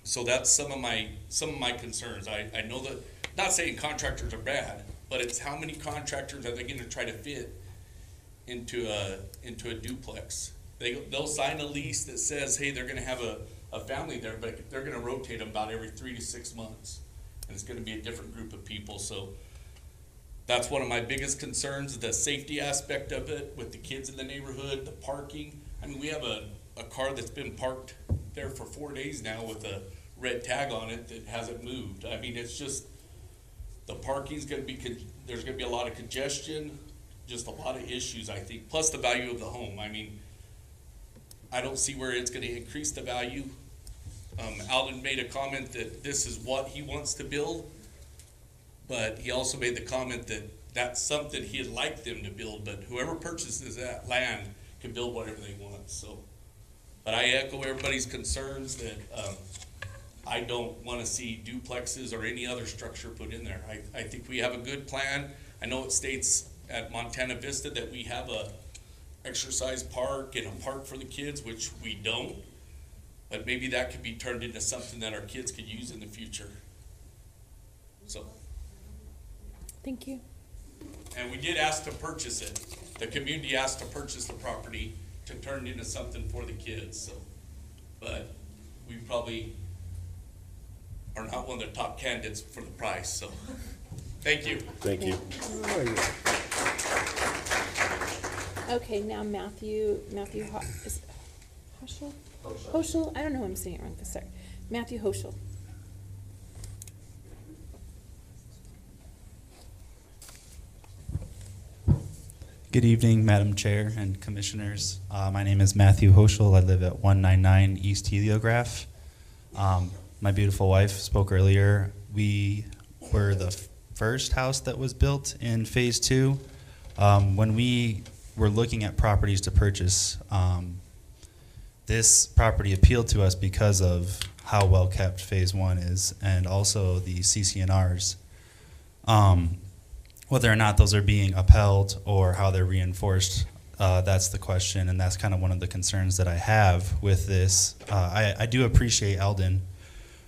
So that's some of my concerns. I know that, not saying contractors are bad, but it's how many contractors are they going to try to fit into a duplex? They'll sign a lease that says, hey, they're going to have a family there, but they're going to rotate them about every 3 to 6 months. And it's going to be a different group of people. So that's one of my biggest concerns, the safety aspect of it with the kids in the neighborhood, the parking. I mean, we have a car that's been parked there for 4 days now with a red tag on it that hasn't moved. I mean, it's just, the parking's going to be, there's going to be a lot of congestion, just a lot of issues, I think, plus the value of the home. I mean, I don't see where it's going to increase the value. Alden made a comment that this is what he wants to build, but he also made the comment that that's something he'd like them to build, but whoever purchases that land can build whatever they want. So, but I echo everybody's concerns that I don't want to see duplexes or any other structure put in there. I think we have a good plan. I know it states at Montana Vista that we have a exercise park and a park for the kids, which we don't. But maybe that could be turned into something that our kids could use in the future. So. Thank you. And we did ask to purchase it. The community asked to purchase the property to turn it into something for the kids. So, but we probably are not one of the top candidates for the price. So, thank you. Thank you. Okay, now Matthew is it Hoschel? Hoschel? I don't know if I'm saying it wrong. Sorry. Matthew Hoschel. Good evening, Madam Chair and Commissioners. My name is Matthew Hoschel. I live at 199 East Heliograph. My beautiful wife spoke earlier. We were the first house that was built in Phase 2. When we were looking at properties to purchase, this property appealed to us because of how well kept Phase 1 is, and also the CCNRs. Whether or not those are being upheld or how they're reinforced, that's the question, and that's kind of one of the concerns that I have with this. I do appreciate Eldon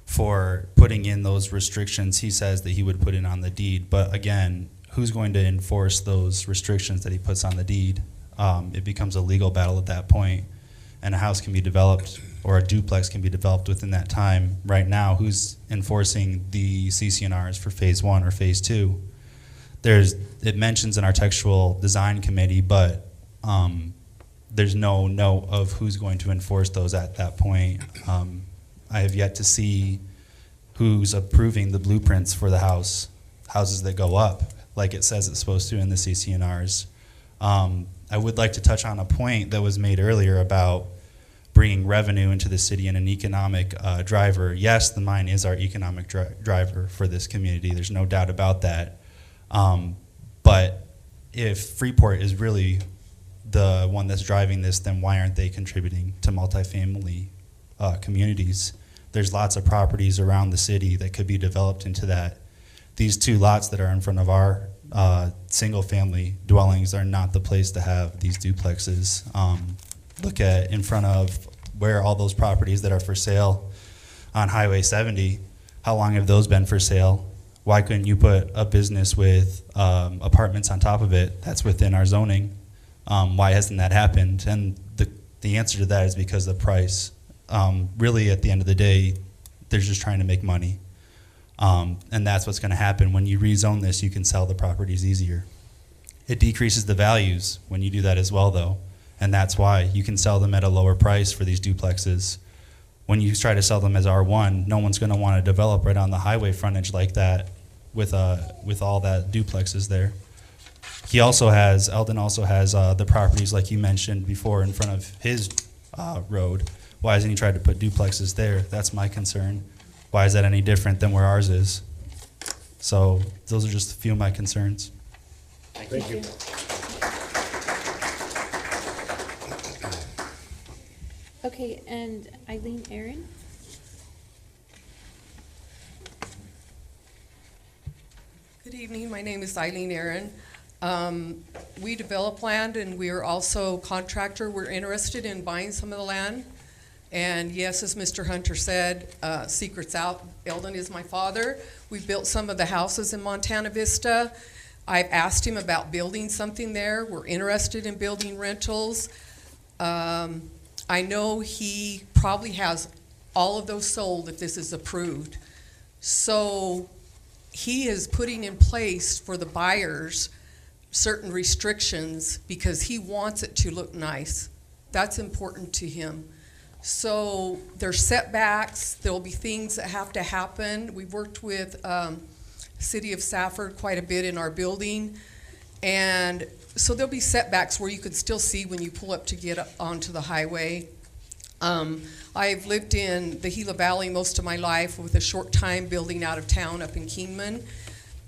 for putting in those restrictions he says that he would put in on the deed, but again, who's going to enforce those restrictions that he puts on the deed? It becomes a legal battle at that point, and a house can be developed or a duplex can be developed within that time. Right now, who's enforcing the CCNRs for Phase 1 or Phase 2? It mentions in our textual design committee, but there's no note of who's going to enforce those at that point. I have yet to see who's approving the blueprints for the houses that go up, like it says it's supposed to in the CCNRs. I would like to touch on a point that was made earlier about bringing revenue into the city and an economic driver. Yes, the mine is our economic driver for this community. There's no doubt about that. But if Freeport is really the one that's driving this, then why aren't they contributing to multifamily communities? There's lots of properties around the city that could be developed into that. These 2 lots that are in front of our single-family dwellings are not the place to have these duplexes. Look at in front of where all those properties that are for sale on Highway 70, how long have those been for sale? Why couldn't you put a business with apartments on top of it? That's within our zoning. Why hasn't that happened? And the answer to that is because of the price. Really, at the end of the day, they're just trying to make money. And that's what's going to happen. When you rezone this, you can sell the properties easier. It decreases the values when you do that as well, though. And that's why you can sell them at a lower price for these duplexes. When you try to sell them as R1, no one's going to want to develop right on the highway frontage like that with all that duplexes there. Eldon also has the properties like you mentioned before in front of his road. Why hasn't he tried to put duplexes there? That's my concern. Why is that any different than where ours is? So those are just a few of my concerns. Thank you. Okay, and Eileen Aaron? Good evening, my name is Eileen Aaron. We develop land and we are also contractor. We're interested in buying some of the land. And yes, as Mr. Hunter said, secret's out, Eldon is my father. We built some of the houses in Montana Vista. I've asked him about building something there. We're interested in building rentals. I know he probably has all of those sold if this is approved. So he is putting in place for the buyers certain restrictions because he wants it to look nice. That's important to him. So there's setbacks, there'll be things that have to happen. We've worked with City of Safford quite a bit in our building. And so there'll be setbacks where you can still see when you pull up to get onto the highway. I've lived in the Gila Valley most of my life with a short time building out of town up in Kingman.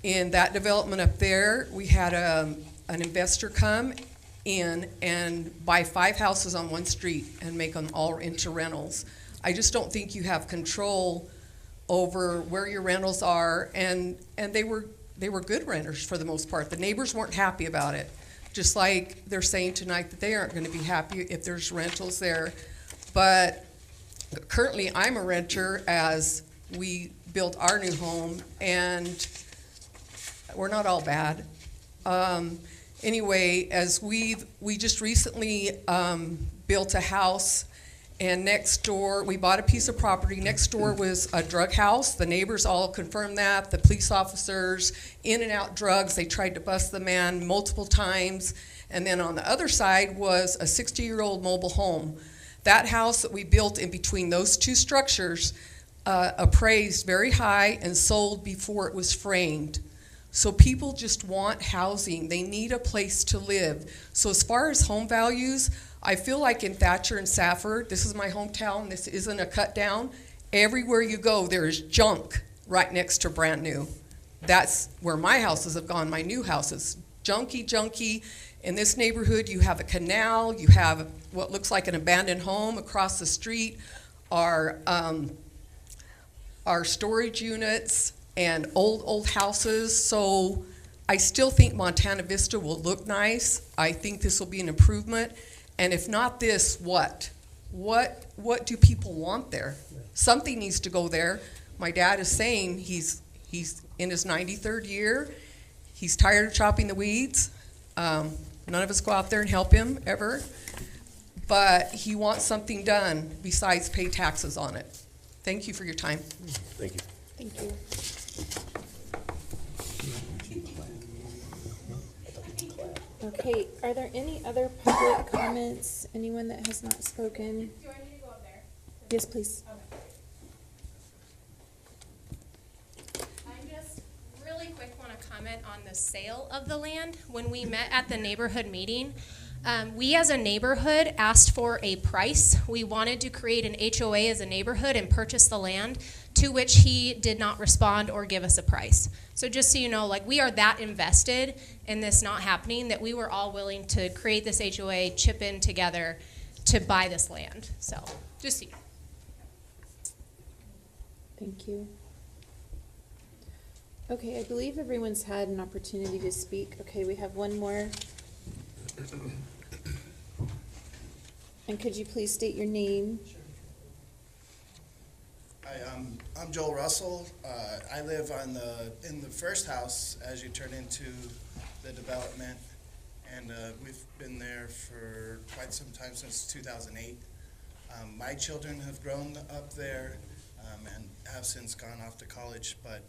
In that development up there, we had an investor come in and buy 5 houses on one street and make them all into rentals. I just don't think you have control over where your rentals are, and they were good renters for the most part. The neighbors weren't happy about it, just like they're saying tonight that they aren't going to be happy if there's rentals there. But currently I'm a renter as we built our new home, and we're not all bad. Anyway, as we just recently built a house, and next door, we bought a piece of property. Next door was a drug house. The neighbors all confirmed that. The police officers, in and out drugs. They tried to bust the man multiple times. And then on the other side was a 60-year-old mobile home. That house that we built in between those two structures appraised very high and sold before it was framed. So people just want housing. They need a place to live. So as far as home values, I feel like in Thatcher and Safford, this is my hometown, this isn't a cut down. Everywhere you go, there is junk right next to brand new. That's where my houses have gone, my new houses. Junky. In this neighborhood, you have a canal, you have what looks like an abandoned home across the street, our storage units, and old houses. So I still think Montana Vista will look nice. I think this will be an improvement. And if not this, what? What do people want there? Something needs to go there. My dad is saying he's in his 93rd year. He's tired of chopping the weeds. None of us go out there and help him ever. But he wants something done besides pay taxes on it. Thank you for your time. Thank you. Thank you. Okay, are there any other public comments? Anyone that has not spoken? Do you want me to go up there? Yes, please. Okay. I just really quick want to comment on the sale of the land. When we met at the neighborhood meeting, We as a neighborhood asked for a price. We wanted to create an HOA as a neighborhood and purchase the land, to which he did not respond or give us a price. So just so you know, like, we are that invested in this not happening that we were all willing to create this HOA, chip in together to buy this land. So just so you know. Thank you. Okay, I believe everyone's had an opportunity to speak. Okay, we have one more. And could you please state your name? Hi, I'm Joel Russell. I live in the first house as you turn into the development, and we've been there for quite some time, since 2008. My children have grown up there and have since gone off to college, but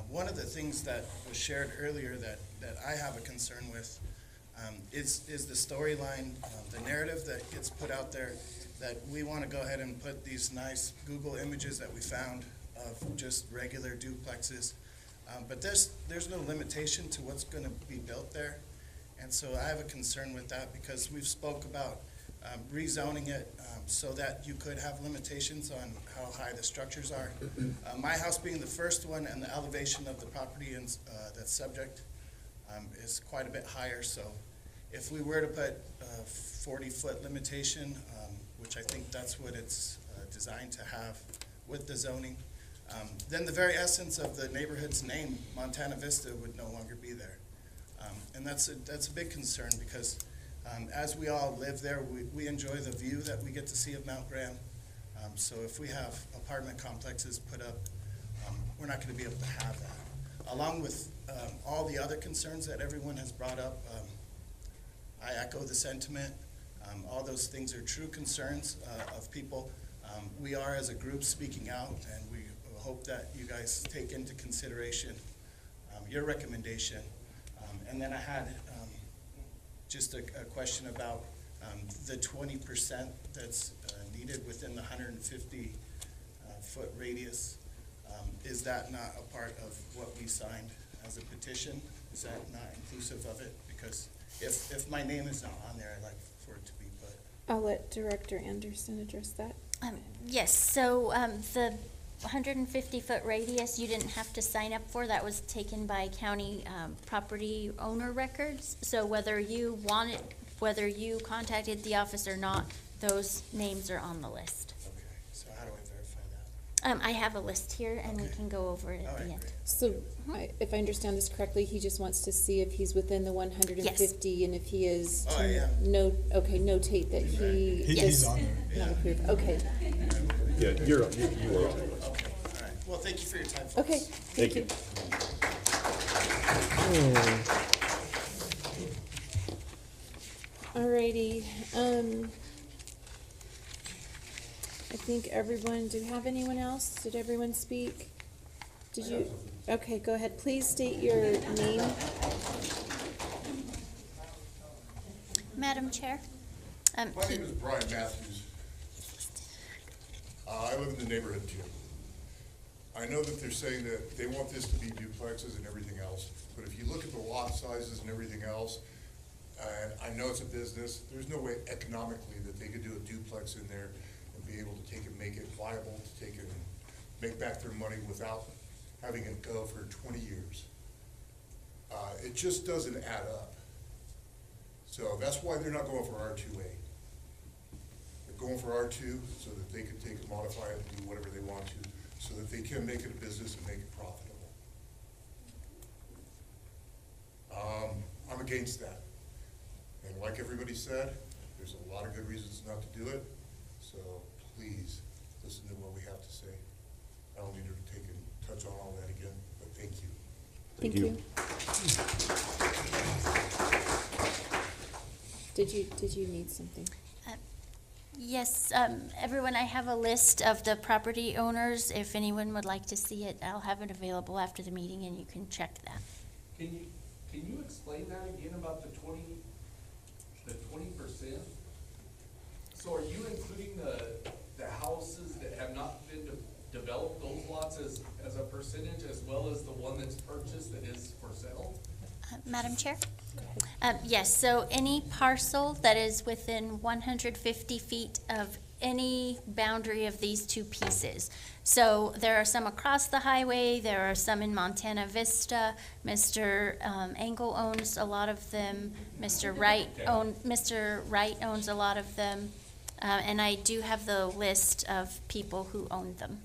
one of the things that was shared earlier that I have a concern with is the storyline, the narrative that gets put out there, that we want to go ahead and put these nice Google images that we found of just regular duplexes. But there's no limitation to what's going to be built there. And so I have a concern with that, because we've spoke about rezoning it so that you could have limitations on how high the structures are. My house being the first one, and the elevation of the property that's subject is quite a bit higher. So if we were to put a 40-foot limitation, which I think that's what it's designed to have with the zoning, then the very essence of the neighborhood's name, Montana Vista, would no longer be there. And that's a big concern, because as we all live there, we enjoy the view that we get to see of Mount Graham. So if we have apartment complexes put up, we're not going to be able to have that. Along with all the other concerns that everyone has brought up, I echo the sentiment. All those things are true concerns of people. We are, as a group, speaking out, and we hope that you guys take into consideration your recommendation. And then I had just a question about the 20% that's needed within the 150-foot radius. Is that not a part of what we signed as a petition? Is that not inclusive of it? Because if my name is not on there, I'd like for it to be put. I'll let Director Anderson address that. Yes, so the 150-foot radius you didn't have to sign up for. That was taken by county property owner records. So whether you contacted the office or not, those names are on the list. Okay, so how do I verify that? I have a list here, and we can go over it at the end. So, if I understand this correctly, he just wants to see if he's within the 150, and if he is, Oh, yeah. notate that he He's is on there. not approved. Okay. Yeah, you are on there. Okay, all right. Well, thank you for your time, folks. Okay, thank you. Alrighty, I think everyone, do we have anyone else? Did everyone speak? Did you? Okay, go ahead. Please state your name. Madam Chair? My name is Brian Matthews. I live in the neighborhood too. I know that they're saying that they want this to be duplexes and everything else, but if you look at the lot sizes and everything else, and I know it's a business, there's no way economically that they could do a duplex in there and be able to take it, make it viable, to take it and make back their money without having it go for 20 years. It just doesn't add up. So that's why they're not going for R2A. They're going for R2 so that they can take it, modify it, and do whatever they want to, so that they can make it a business and make it profitable. I'm against that. And like everybody said, there's a lot of good reasons not to do it, so please listen to what we have to say. I don't need to take and touch on all that again, but thank you. Thank you. Did you need something? Yes, everyone, I have a list of the property owners. If anyone would like to see it, I'll have it available after the meeting, and you can check that. Can you explain that again about the 20%? So are you including the houses that have not been developed, those lots as a percentage, as well as the one that's purchased that is for sale? Madam Chair? Yes, so any parcel that is within 150 feet of any boundary of these two pieces. So there are some across the highway, there are some in Montana Vista. Mr. Engel owns a lot of them. Mr. Wright owns a lot of them. And I do have the list of people who own them.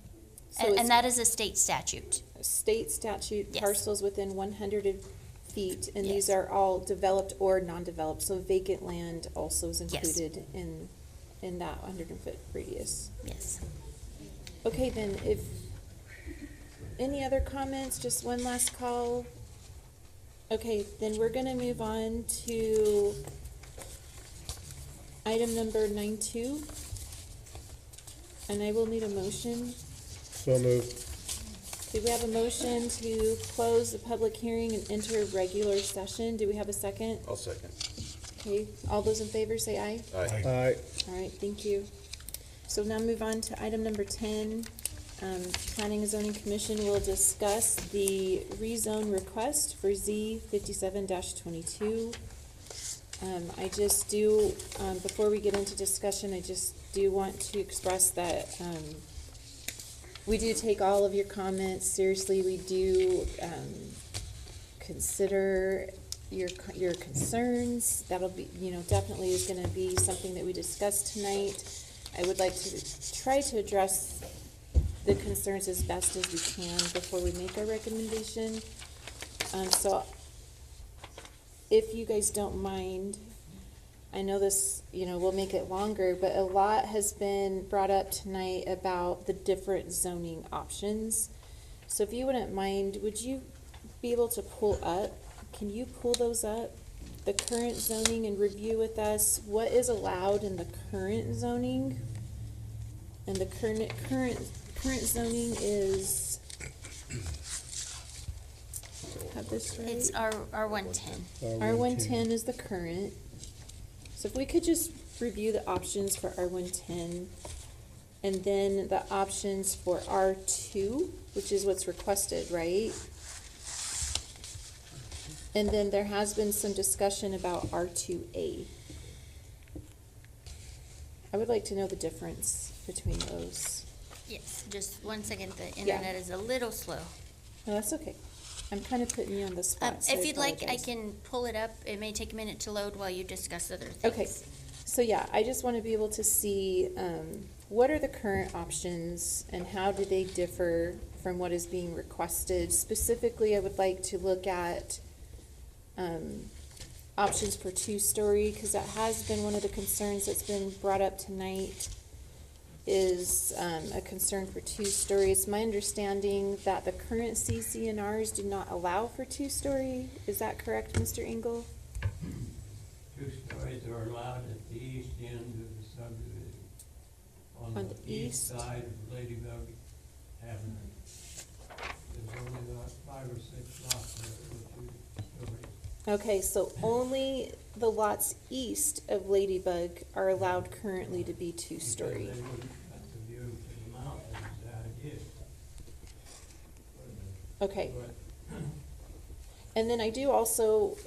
So And it's- that is a state statute. State statute Yes. parcels within 100 feet, and these Yes. are all developed or non-developed, so vacant land also is Yes. included in that 100-foot radius. Yes. Okay, then, if, any other comments, just one last call? Okay, then we're gonna move on to item number 9.2. And I will need a motion. So moved. Do we have a motion to close the public hearing and enter regular session? Do we have a second? I'll second. Okay, all those in favor say aye. Aye. Aye. All right, thank you. So now move on to item number 10. Planning and Zoning Commission will discuss the rezone request for Z 57-22. I just do, before we get into discussion, I just do want to express that, we do take all of your comments seriously. We do, consider your concerns. That'll be, definitely is gonna be something that we discuss tonight. I would like to try to address the concerns as best as we can before we make our recommendation. So if you guys don't mind, I know this, will make it longer, but a lot has been brought up tonight about the different zoning options. So if you wouldn't mind, would you be able to can you pull those up? The current zoning and review with us what is allowed in the current zoning? And the current zoning is, have this right? It's R110. R110 is the current. So if we could just review the options for R110, and then the options for R2, which is what's requested, right? And then there has been some discussion about R2A. I would like to know the difference between those. Yes, just 1 second, the internet is a little slow. No, that's okay. I'm kind of putting you on the spot, so I If you'd like, I apologize. can pull it up. It may take a minute to load while you discuss other things. Okay, so yeah, I just want to be able to see, what are the current options and how do they differ from what is being requested? Specifically, I would like to look at, options for two-story, because that has been one of the concerns that's been brought up tonight, is, a concern for two-story. It's my understanding that the current CCNRs do not allow for two-story. Is that correct, Mr. Engel? Two stories are allowed at the east end of the subdivision. On the east east? side of Ladybug Avenue. There's only about 5 or 6 lots there that are 2 stories. Okay, so only the lots east of Ladybug are allowed currently to be two-story. Because they wouldn't cut the view to the mountains out here. Okay. But And then I do also,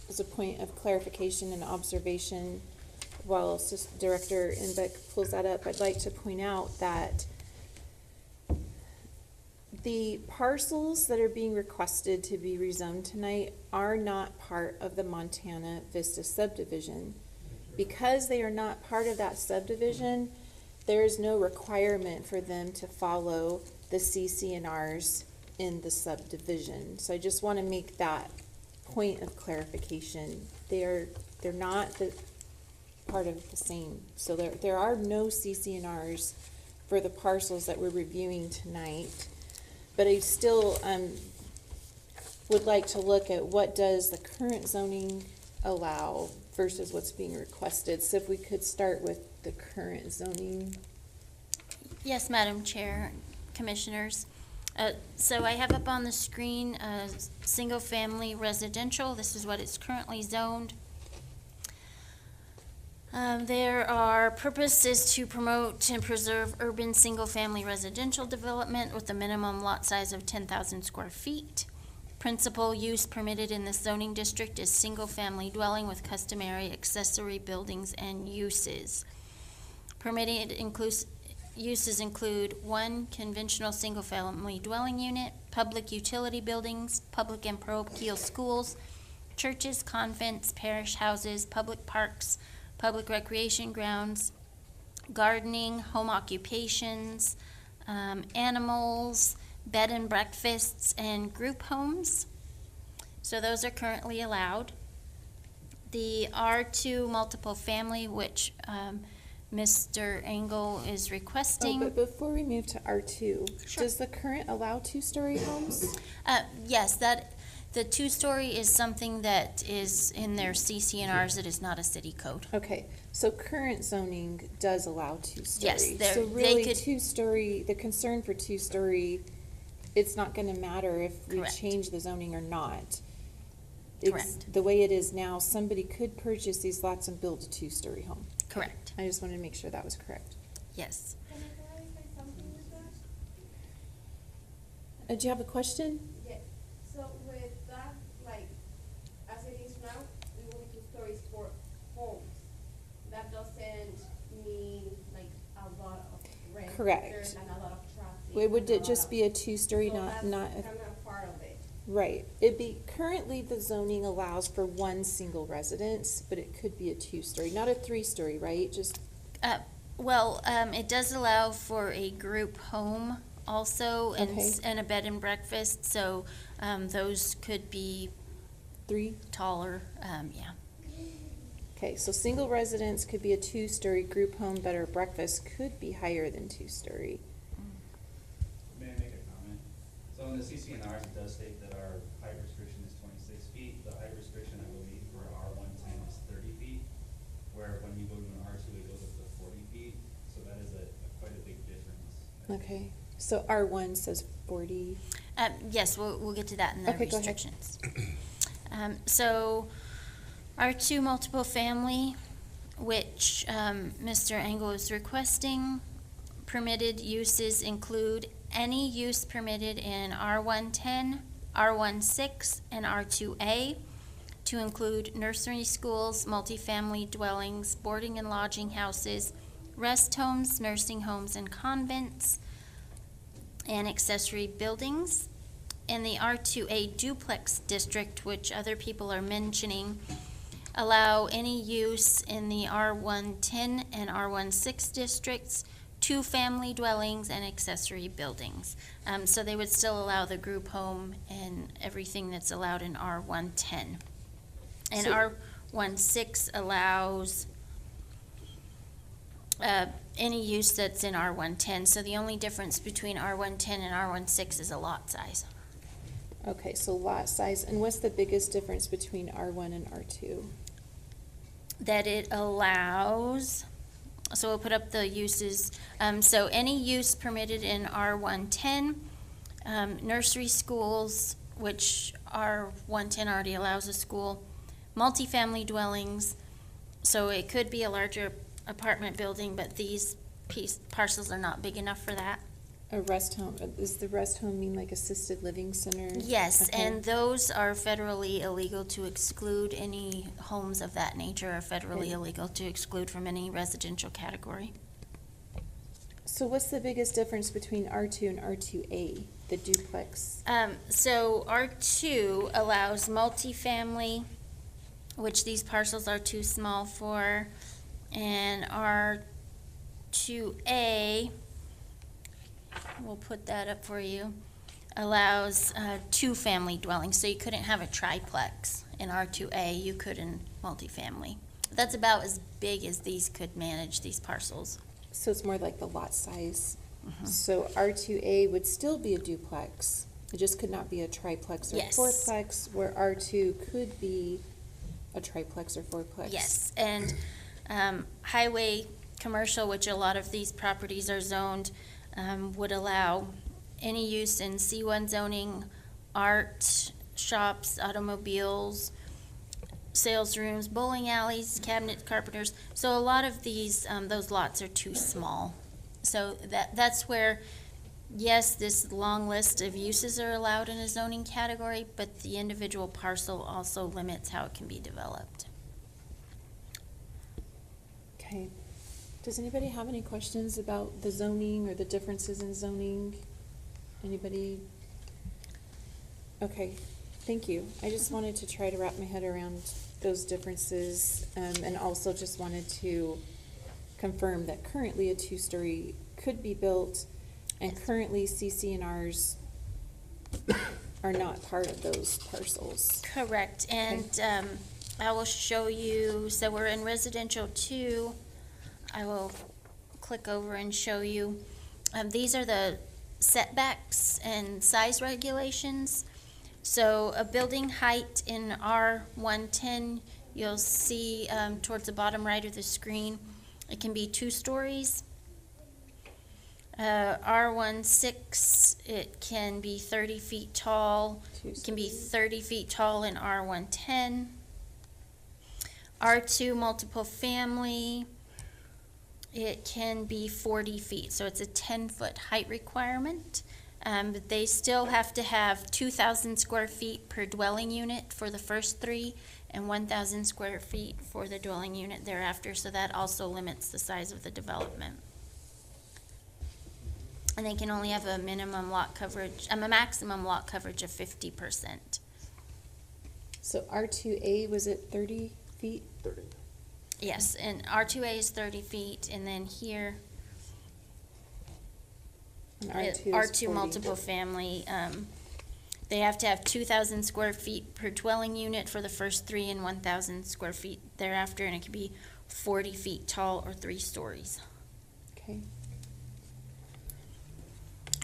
as a point of clarification and observation, while Director Inbeck pulls that up, I'd like to point out that the parcels that are being requested to be rezoned tonight are not part of the Montana Vista subdivision. Because they are not part of that subdivision, there is no requirement for them to follow the CCNRs in the subdivision. So I just want to make that point of clarification. They're not part of the same. So there are no CCNRs for the parcels that we're reviewing tonight. But I still would like to look at what does the current zoning allow versus what's being requested. So if we could start with the current zoning. Yes, Madam Chair, Commissioners. So I have up on the screen, single-family residential. This is what it's currently zoned. Their purpose is to promote and preserve urban single-family residential development with a minimum lot size of 10,000 square feet. Principal use permitted in this zoning district is single-family dwelling with customary accessory buildings and uses. Permitted uses include 1 conventional single-family dwelling unit, public utility buildings, public and parochial schools, churches, convents, parish houses, public parks, public recreation grounds, gardening, home occupations, animals, bed and breakfasts, and group homes. So those are currently allowed. The R2 multiple family, which Mr. Engel is requesting. But before we move to R2, does the current allow two-story homes? Yes, the two-story is something that is in their CCNRs. It is not a city code. Okay, so current zoning does allow two-story. Yes, So they really, could- two-story, the concern for two-story, it's not gonna matter if we Correct. change the zoning or not. Correct. The way it is now, somebody could purchase these lots and build a two-story home. Correct. I just wanted to make sure that was correct. Yes. Do you have a question? Yes, so with that, like, as it is now, we will be 2 stories for homes. That doesn't mean like a lot of rent. Correct. And a lot of traffic. Would and it lot just of- be a two-story, So not that's a? kind of part of it. Right. It'd be, currently the zoning allows for 1 single residence, but it could be a two-story, not a three-story, right? Just, Well, it does allow for a group home also and, Okay. and a bed and breakfast, so those could be 3? taller, yeah. Okay, so single residence could be a two-story, group home, bed or breakfast could be higher than two-story. May I make a comment? So in the CCNRs, it does state that our height restriction is 26 feet. The height restriction, I believe, for R110 is 30 feet, where when you go to an R2, it goes up to 40 feet. So that is quite a big difference. Okay, so R1 says 40. Yes, we'll get to that in the Okay, go ahead. restrictions. So R2 multiple family, which Mr. Engel is requesting, permitted uses include any use permitted in R110, R16, and R2A, to include nursery schools, multifamily dwellings, boarding and lodging houses, rest homes, nursing homes, and convents, and accessory buildings. In the R2A duplex district, which other people are mentioning, allow any use in the R110 and R16 districts, 2 family dwellings and accessory buildings. So they would still allow the group home and everything that's allowed in R110. And So- R16 allows any use that's in R110. So the only difference between R110 and R16 is a lot size. Okay, so lot size, and what's the biggest difference between R1 and R2? That it allows, so we'll put up the uses. So any use permitted in R110, nursery schools, which R110 already allows a school, multifamily dwellings, so it could be a larger apartment building, but these parcels are not big enough for that. A rest home, does the rest home mean like assisted living center? Yes, Okay. and those are federally illegal to exclude. Any homes of that nature are federally Okay. illegal to exclude from any residential category. So what's the biggest difference between R2 and R2A, the duplex? So R2 allows multifamily, which these parcels are too small for, and R2A, we'll put that up for you, allows 2 family dwellings. So you couldn't have a triplex in R2A, you could in multifamily. That's about as big as these could manage, these parcels. So it's more like the lot size. So R2A would still be a duplex. It just could not be a triplex or Yes. fourplex, where R2 could be a triplex or fourplex. Yes, and highway commercial, which a lot of these properties are zoned, would allow any use in C1 zoning, art shops, automobiles, sales rooms, bowling alleys, cabinet carpenters. So a lot of these, those lots are too small. So that's where yes, this long list of uses are allowed in a zoning category, but the individual parcel also limits how it can be developed. Okay. Does anybody have any questions about the zoning or the differences in zoning? Anybody? Okay, thank you. I just wanted to try to wrap my head around those differences, and also just wanted to confirm that currently a two-story could be built, and currently CC&Rs are not part of those parcels. Correct, and I will show you, so we're in residential 2. I will click over and show you. These are the setbacks and size regulations. So a building height in R110, you'll see towards the bottom right of the screen, it can be 2 stories. R16, it can be 30 feet tall. It can be 30 feet tall in R110. R2 multiple family, it can be 40 feet, so it's a 10-foot height requirement. But they still have to have 2,000 square feet per dwelling unit for the first 3 and 1,000 square feet for the dwelling unit thereafter, so that also limits the size of the development. And they can only have a minimum lot coverage, a maximum lot coverage of 50%. So R2A, was it 30 feet? 30. Yes, and R2A is 30 feet, and then here, And R2 is R2 40. multiple family, they have to have 2,000 square feet per dwelling unit for the first 3 and 1,000 square feet thereafter, and it can be 40 feet tall or 3 stories. Okay.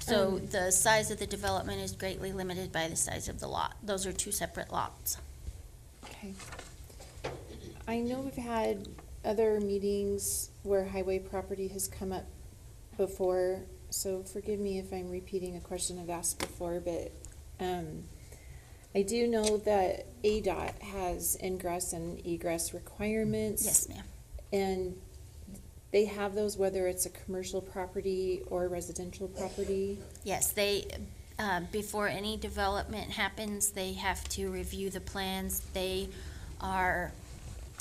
So the size of the development is greatly limited by the size of the lot. Those are 2 separate lots. Okay. I know we've had other meetings where highway property has come up before, so forgive me if I'm repeating a question I've asked before, but I do know that ADOT has ingress and egress requirements. Yes, ma'am. And they have those whether it's a commercial property or residential property? Yes, they, before any development happens, they have to review the plans. They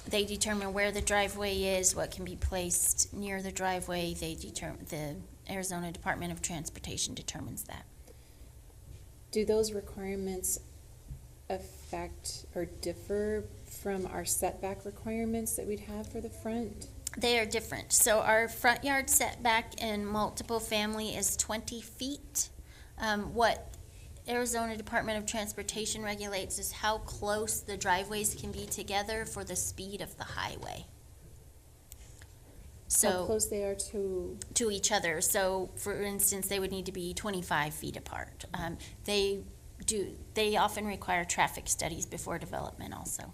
determine where the driveway is, what can be placed near the driveway. The Arizona Department of Transportation determines that. Do those requirements affect or differ from our setback requirements that we'd have for the front? They are different. So our front yard setback in multiple family is 20 feet. What Arizona Department of Transportation regulates is how close the driveways can be together for the speed of the highway. How So close they are to, each other. So for instance, they would need to be 25 feet apart. They often require traffic studies before development also.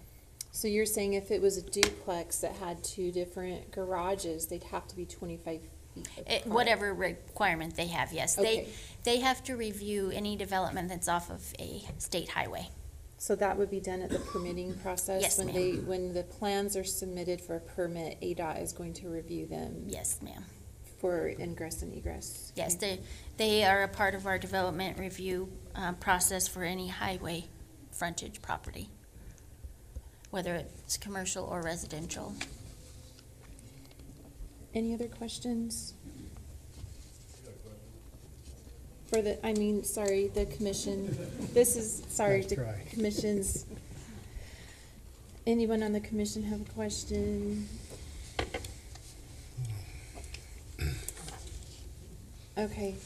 so you're saying if it was a duplex that had 2 different garages, they'd have to be 25 feet apart? Whatever requirement they have, yes. Okay. They have to review any development that's off of a state highway. So that would be done at the permitting process? Yes, When ma'am. when the plans are submitted for a permit, ADOT is going to review them? Yes, ma'am. For ingress and egress? Yes, Okay. they are a part of our development review process for any highway frontage property, whether it's commercial or residential. Any other questions? For the commission, this is, sorry, Nice the try. commission's, anyone on the commission have a question? Okay,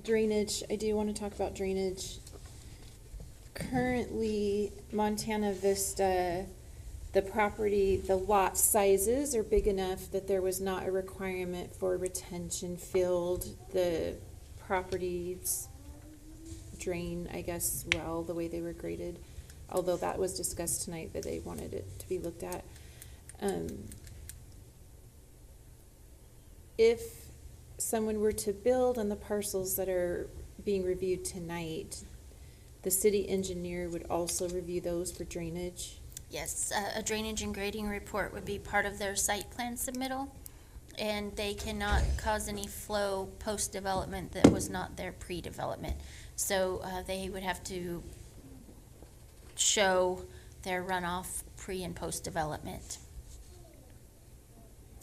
drainage, I do want to talk about drainage. Currently, Montana Vista, the property, the lot sizes are big enough that there was not a requirement for retention field. The properties drain, I guess, well, the way they were graded, although that was discussed tonight that they wanted it to be looked at. If someone were to build on the parcels that are being reviewed tonight, the city engineer would also review those for drainage? Yes, a drainage and grading report would be part of their site plan submittal. and they cannot cause any flow post-development that was not there pre-development. So they would have to show their runoff pre and post-development,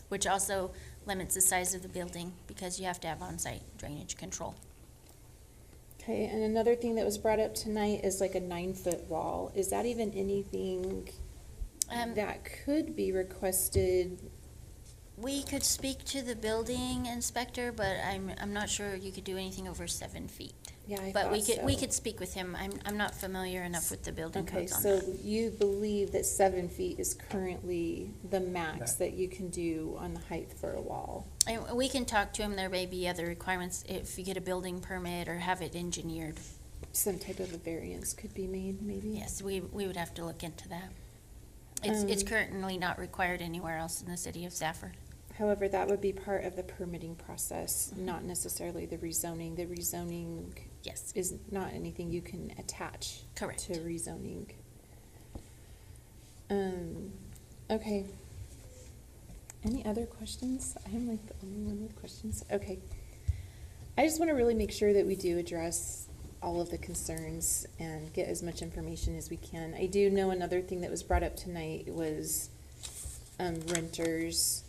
which also limits the size of the building because you have to have on-site drainage control. Okay, and another thing that was brought up tonight is like a 9-foot wall. Is that even anything that could be requested? We could speak to the building inspector, but I'm not sure you could do anything over 7 feet. Yeah, I But we thought we so. could speak with him. I'm not familiar enough with the building Okay, codes on so that. you believe that 7 feet is currently the max that you can do on the height for a wall? And we can talk to him. There may be other requirements if you get a building permit or have it engineered. Some type of a variance could be made, maybe? Yes, we would have to look into that. It's Um, currently not required anywhere else in the city of Safford. However, that would be part of the permitting process, not necessarily the rezoning. The rezoning Yes. is not anything you can attach Correct. to rezoning. Okay. Any other questions? I am like the only one with questions. Okay. I just want to really make sure that we do address all of the concerns and get as much information as we can. I do know another thing that was brought up tonight was renters.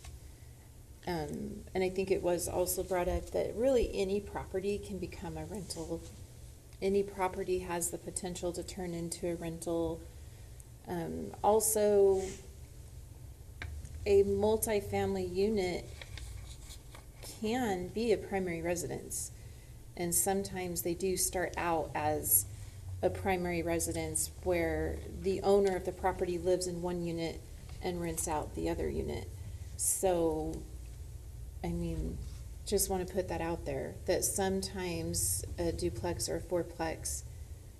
And I think it was also brought up that really any property can become a rental. Any property has the potential to turn into a rental. Also, a multifamily unit can be a primary residence. And sometimes they do start out as a primary residence where the owner of the property lives in one unit and rents out the other unit. So, I mean, just want to put that out there, that sometimes a duplex or a fourplex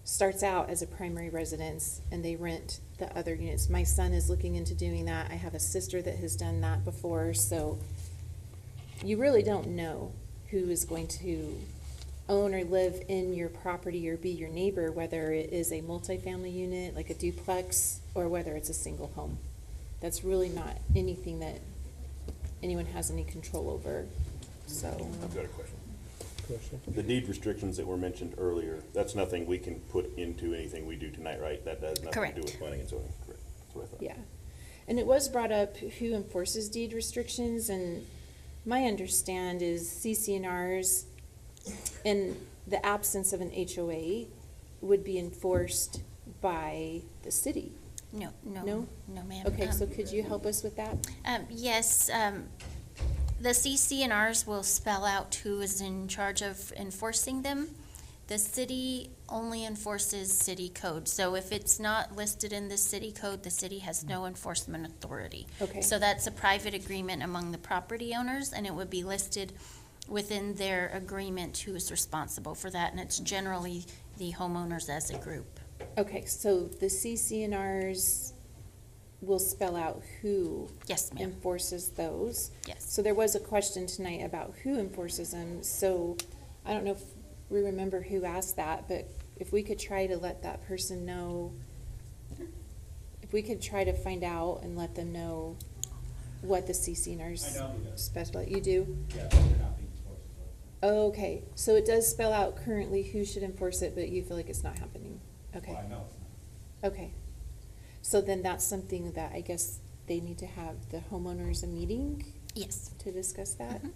starts out as a primary residence and they rent the other units. My son is looking into doing that. I have a sister that has done that before, so you really don't know who is going to own or live in your property or be your neighbor, whether it is a multifamily unit, like a duplex, or whether it's a single home. That's really not anything that anyone has any control over, so. I've got a question. Question? The deed restrictions that were mentioned earlier, that's nothing we can put into anything we do tonight, right? That has nothing to Correct. do with planning and zoning, correct? That's what I thought. Yeah, and it was brought up who enforces deed restrictions, and my understand is CCNRs, in the absence of an HOA, would be enforced by the city. No, no, No? no, ma'am. Okay, so could you help us with that? Yes, the CCNRs will spell out who is in charge of enforcing them. The city only enforces city code. So if it's not listed in the city code, the city has no enforcement authority. Okay. So that's a private agreement among the property owners, and it would be listed within their agreement who is responsible for that, and it's generally the homeowners as a group. Okay, so the CCNRs will spell out who Yes, ma'am. enforces those. Yes. So there was a question tonight about who enforces them, so I don't know if we remember who asked that, but if we could try to let that person know, if we could try to find out and let them know what the CCNRs I know who does. specify. You do? Yeah, they're not being enforced. Oh, okay, so it does spell out currently who should enforce it, but you feel like it's not happening? Okay. Well, I know it's not. Okay. So then that's something that I guess they need to have the homeowners a meeting? Yes. To discuss that? Mhm.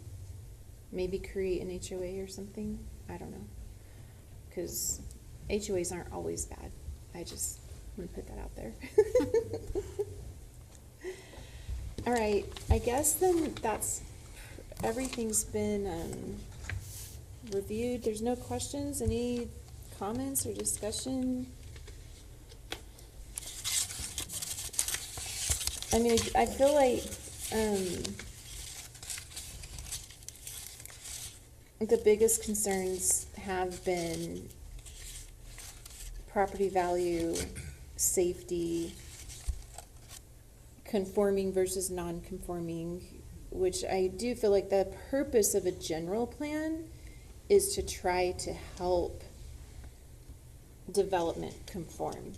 Maybe create an HOA or something? I don't know. Because HOAs aren't always bad. I just want to put that out there. All right, I guess then that's, everything's been reviewed. There's no questions, any comments or discussion? I mean, I feel like, the biggest concerns have been property value, safety, conforming versus non-conforming, which I do feel like the purpose of a general plan is to try to help development conform.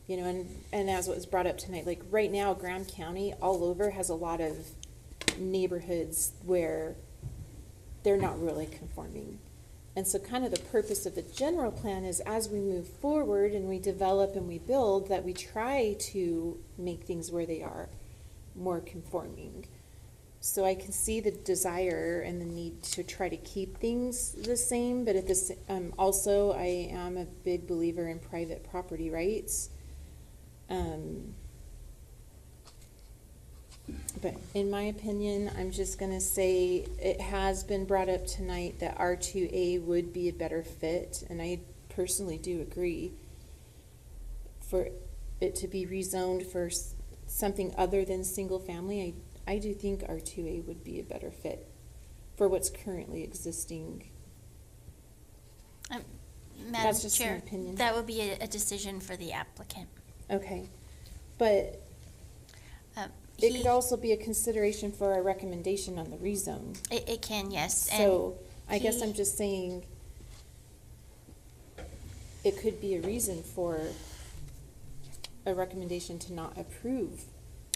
You know, and as what was brought up tonight, like right now, Graham County all over has a lot of neighborhoods where they're not really conforming. And so kind of the purpose of the general plan is as we move forward and we develop and we build, that we try to make things where they are more conforming. So I can see the desire and the need to try to keep things the same, but at this, also I am a big believer in private property rights. But in my opinion, I'm just gonna say it has been brought up tonight that R2A would be a better fit, and I personally do agree. For it to be rezoned for something other than single family, I do think R2A would be a better fit for what's currently existing. Madam That's just my Chair, opinion. that would be a decision for the applicant. Okay, but it could also be a consideration for a recommendation on the rezone. It can, yes. and So, I guess he- I'm just saying, it could be a reason for a recommendation to not approve.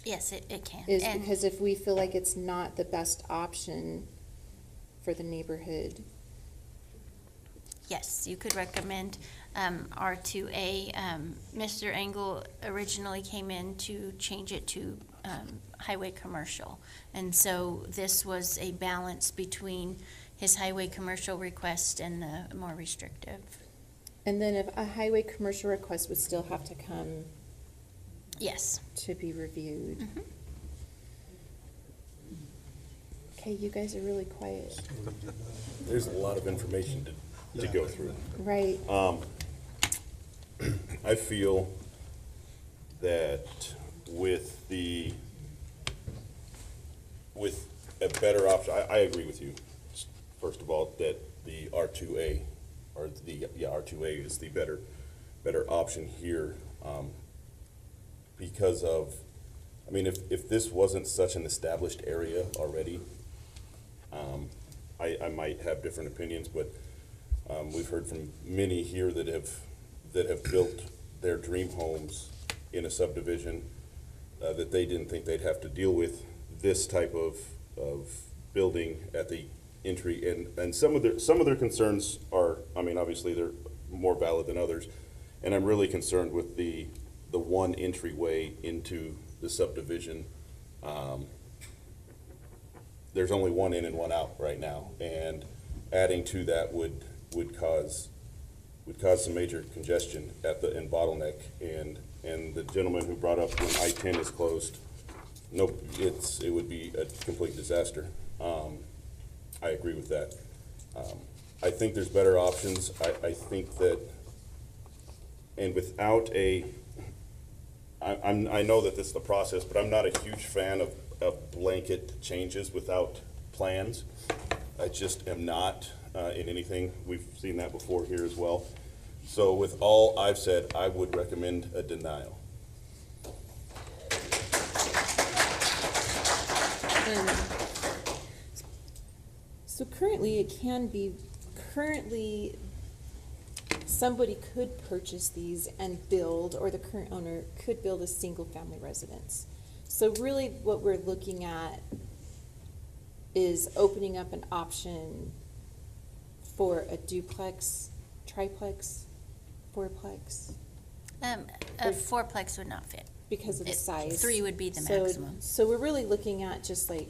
Yes, it can. Is And- because if we feel like it's not the best option for the neighborhood. Yes, you could recommend R2A. Mr. Engel originally came in to change it to highway commercial. And so this was a balance between his highway commercial request and the more restrictive. And then if a highway commercial request would still have to come. Yes. To be reviewed. Mm-hmm. Okay, you guys are really quiet. There's a lot of information to go through. Right. I feel that with a better option, I agree with you, first of all, that the R2A, or R2A is the better option here, because of, I mean, if this wasn't such an established area already, I might have different opinions, but we've heard from many here that have built their dream homes in a subdivision that they didn't think they'd have to deal with this type of building at the entry, and some of their concerns are, I mean, obviously they're more valid than others, and I'm really concerned with the one entryway into the subdivision. There's only one in and one out right now, and adding to that would cause some major congestion and bottleneck, and the gentleman who brought up when I-10 is closed, nope, it would be a complete disaster. I agree with that. I think there's better options. I think that, and without I know that this is the process, but I'm not a huge fan of blanket changes without plans. I just am not in anything. We've seen that before here as well. So with all I've said, I would recommend a denial. So currently, somebody could purchase these and build, or the current owner could build a single-family residence. So really, what we're looking at is opening up an option for a duplex, triplex, fourplex. A fourplex would not fit. Because of the size. 3 would be the So- maximum. So we're really looking at just like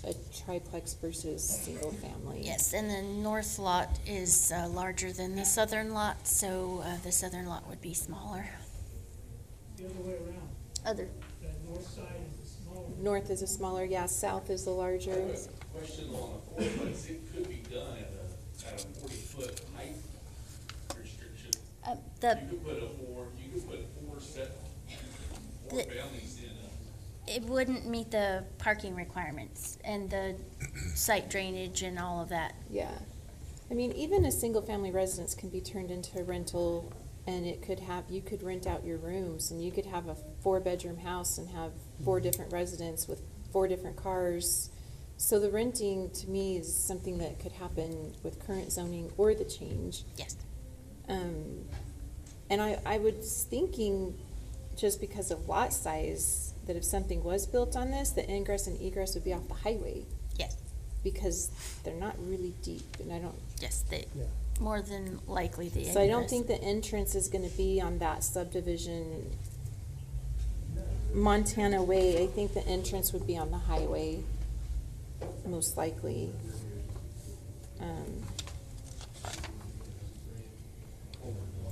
a triplex versus single family. Yes, and the north lot is larger than the southern lot, so the southern lot would be smaller. The other way around. Other. The north side is the smaller. North is a smaller, yeah, south is the larger. Question on a fourplex, it could be done at a 40-foot height restriction. You could put four families in a. It wouldn't meet the parking requirements and the site drainage and all of that. Yeah. I mean, even a single-family residence can be turned into a rental, and you could rent out your rooms, and you could have a 4-bedroom house and have 4 different residents with 4 different cars. So the renting, to me, is something that could happen with current zoning or the change. Yes. And I was thinking, just because of lot size, that if something was built on this, the ingress and egress would be off the highway. Yes. Because they're not really deep, and I don't. Yes, they, more than likely the So I don't ingress. think the entrance is gonna be on that subdivision, Montana Way. I think the entrance would be on the highway, most likely.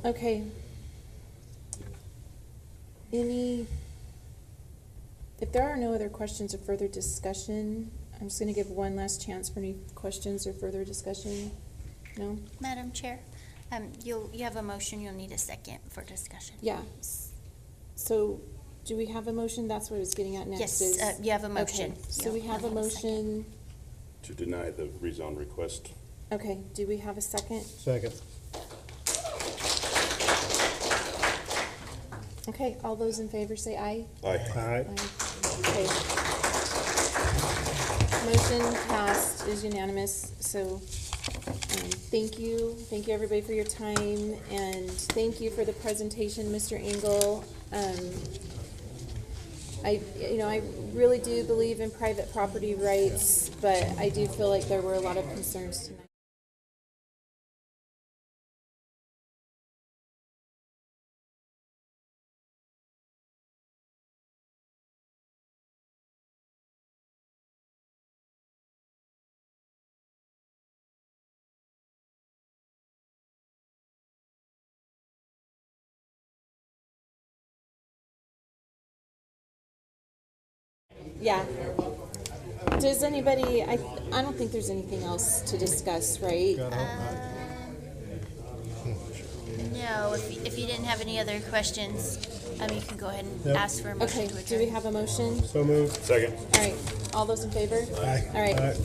Okay. If there are no other questions or further discussion, I'm just gonna give one last chance for any questions or further discussion. No? Madam Chair, you have a motion, you'll need a second for discussion. Yeah. So, do we have a motion? That's what I was getting at next. Yes, is- you have a motion. Okay, so You'll we have a need a second. motion. To deny the rezone request. Okay, do we have a second? Second. Okay, all those in favor say aye. Aye. Aye. Okay. Motion passed is unanimous, so, thank you everybody for your time, and thank you for the presentation, Mr. Engel. I really do believe in private property rights, but I do feel like there were a lot of concerns tonight. Yeah. Does anybody, I don't think there's anything else to discuss, right? No, if you didn't have any other questions, you can go ahead and Yep. ask for a motion Okay, to adjourn. do we have a motion? So moved. Second. All right, all those in favor? Aye. All right. Aye.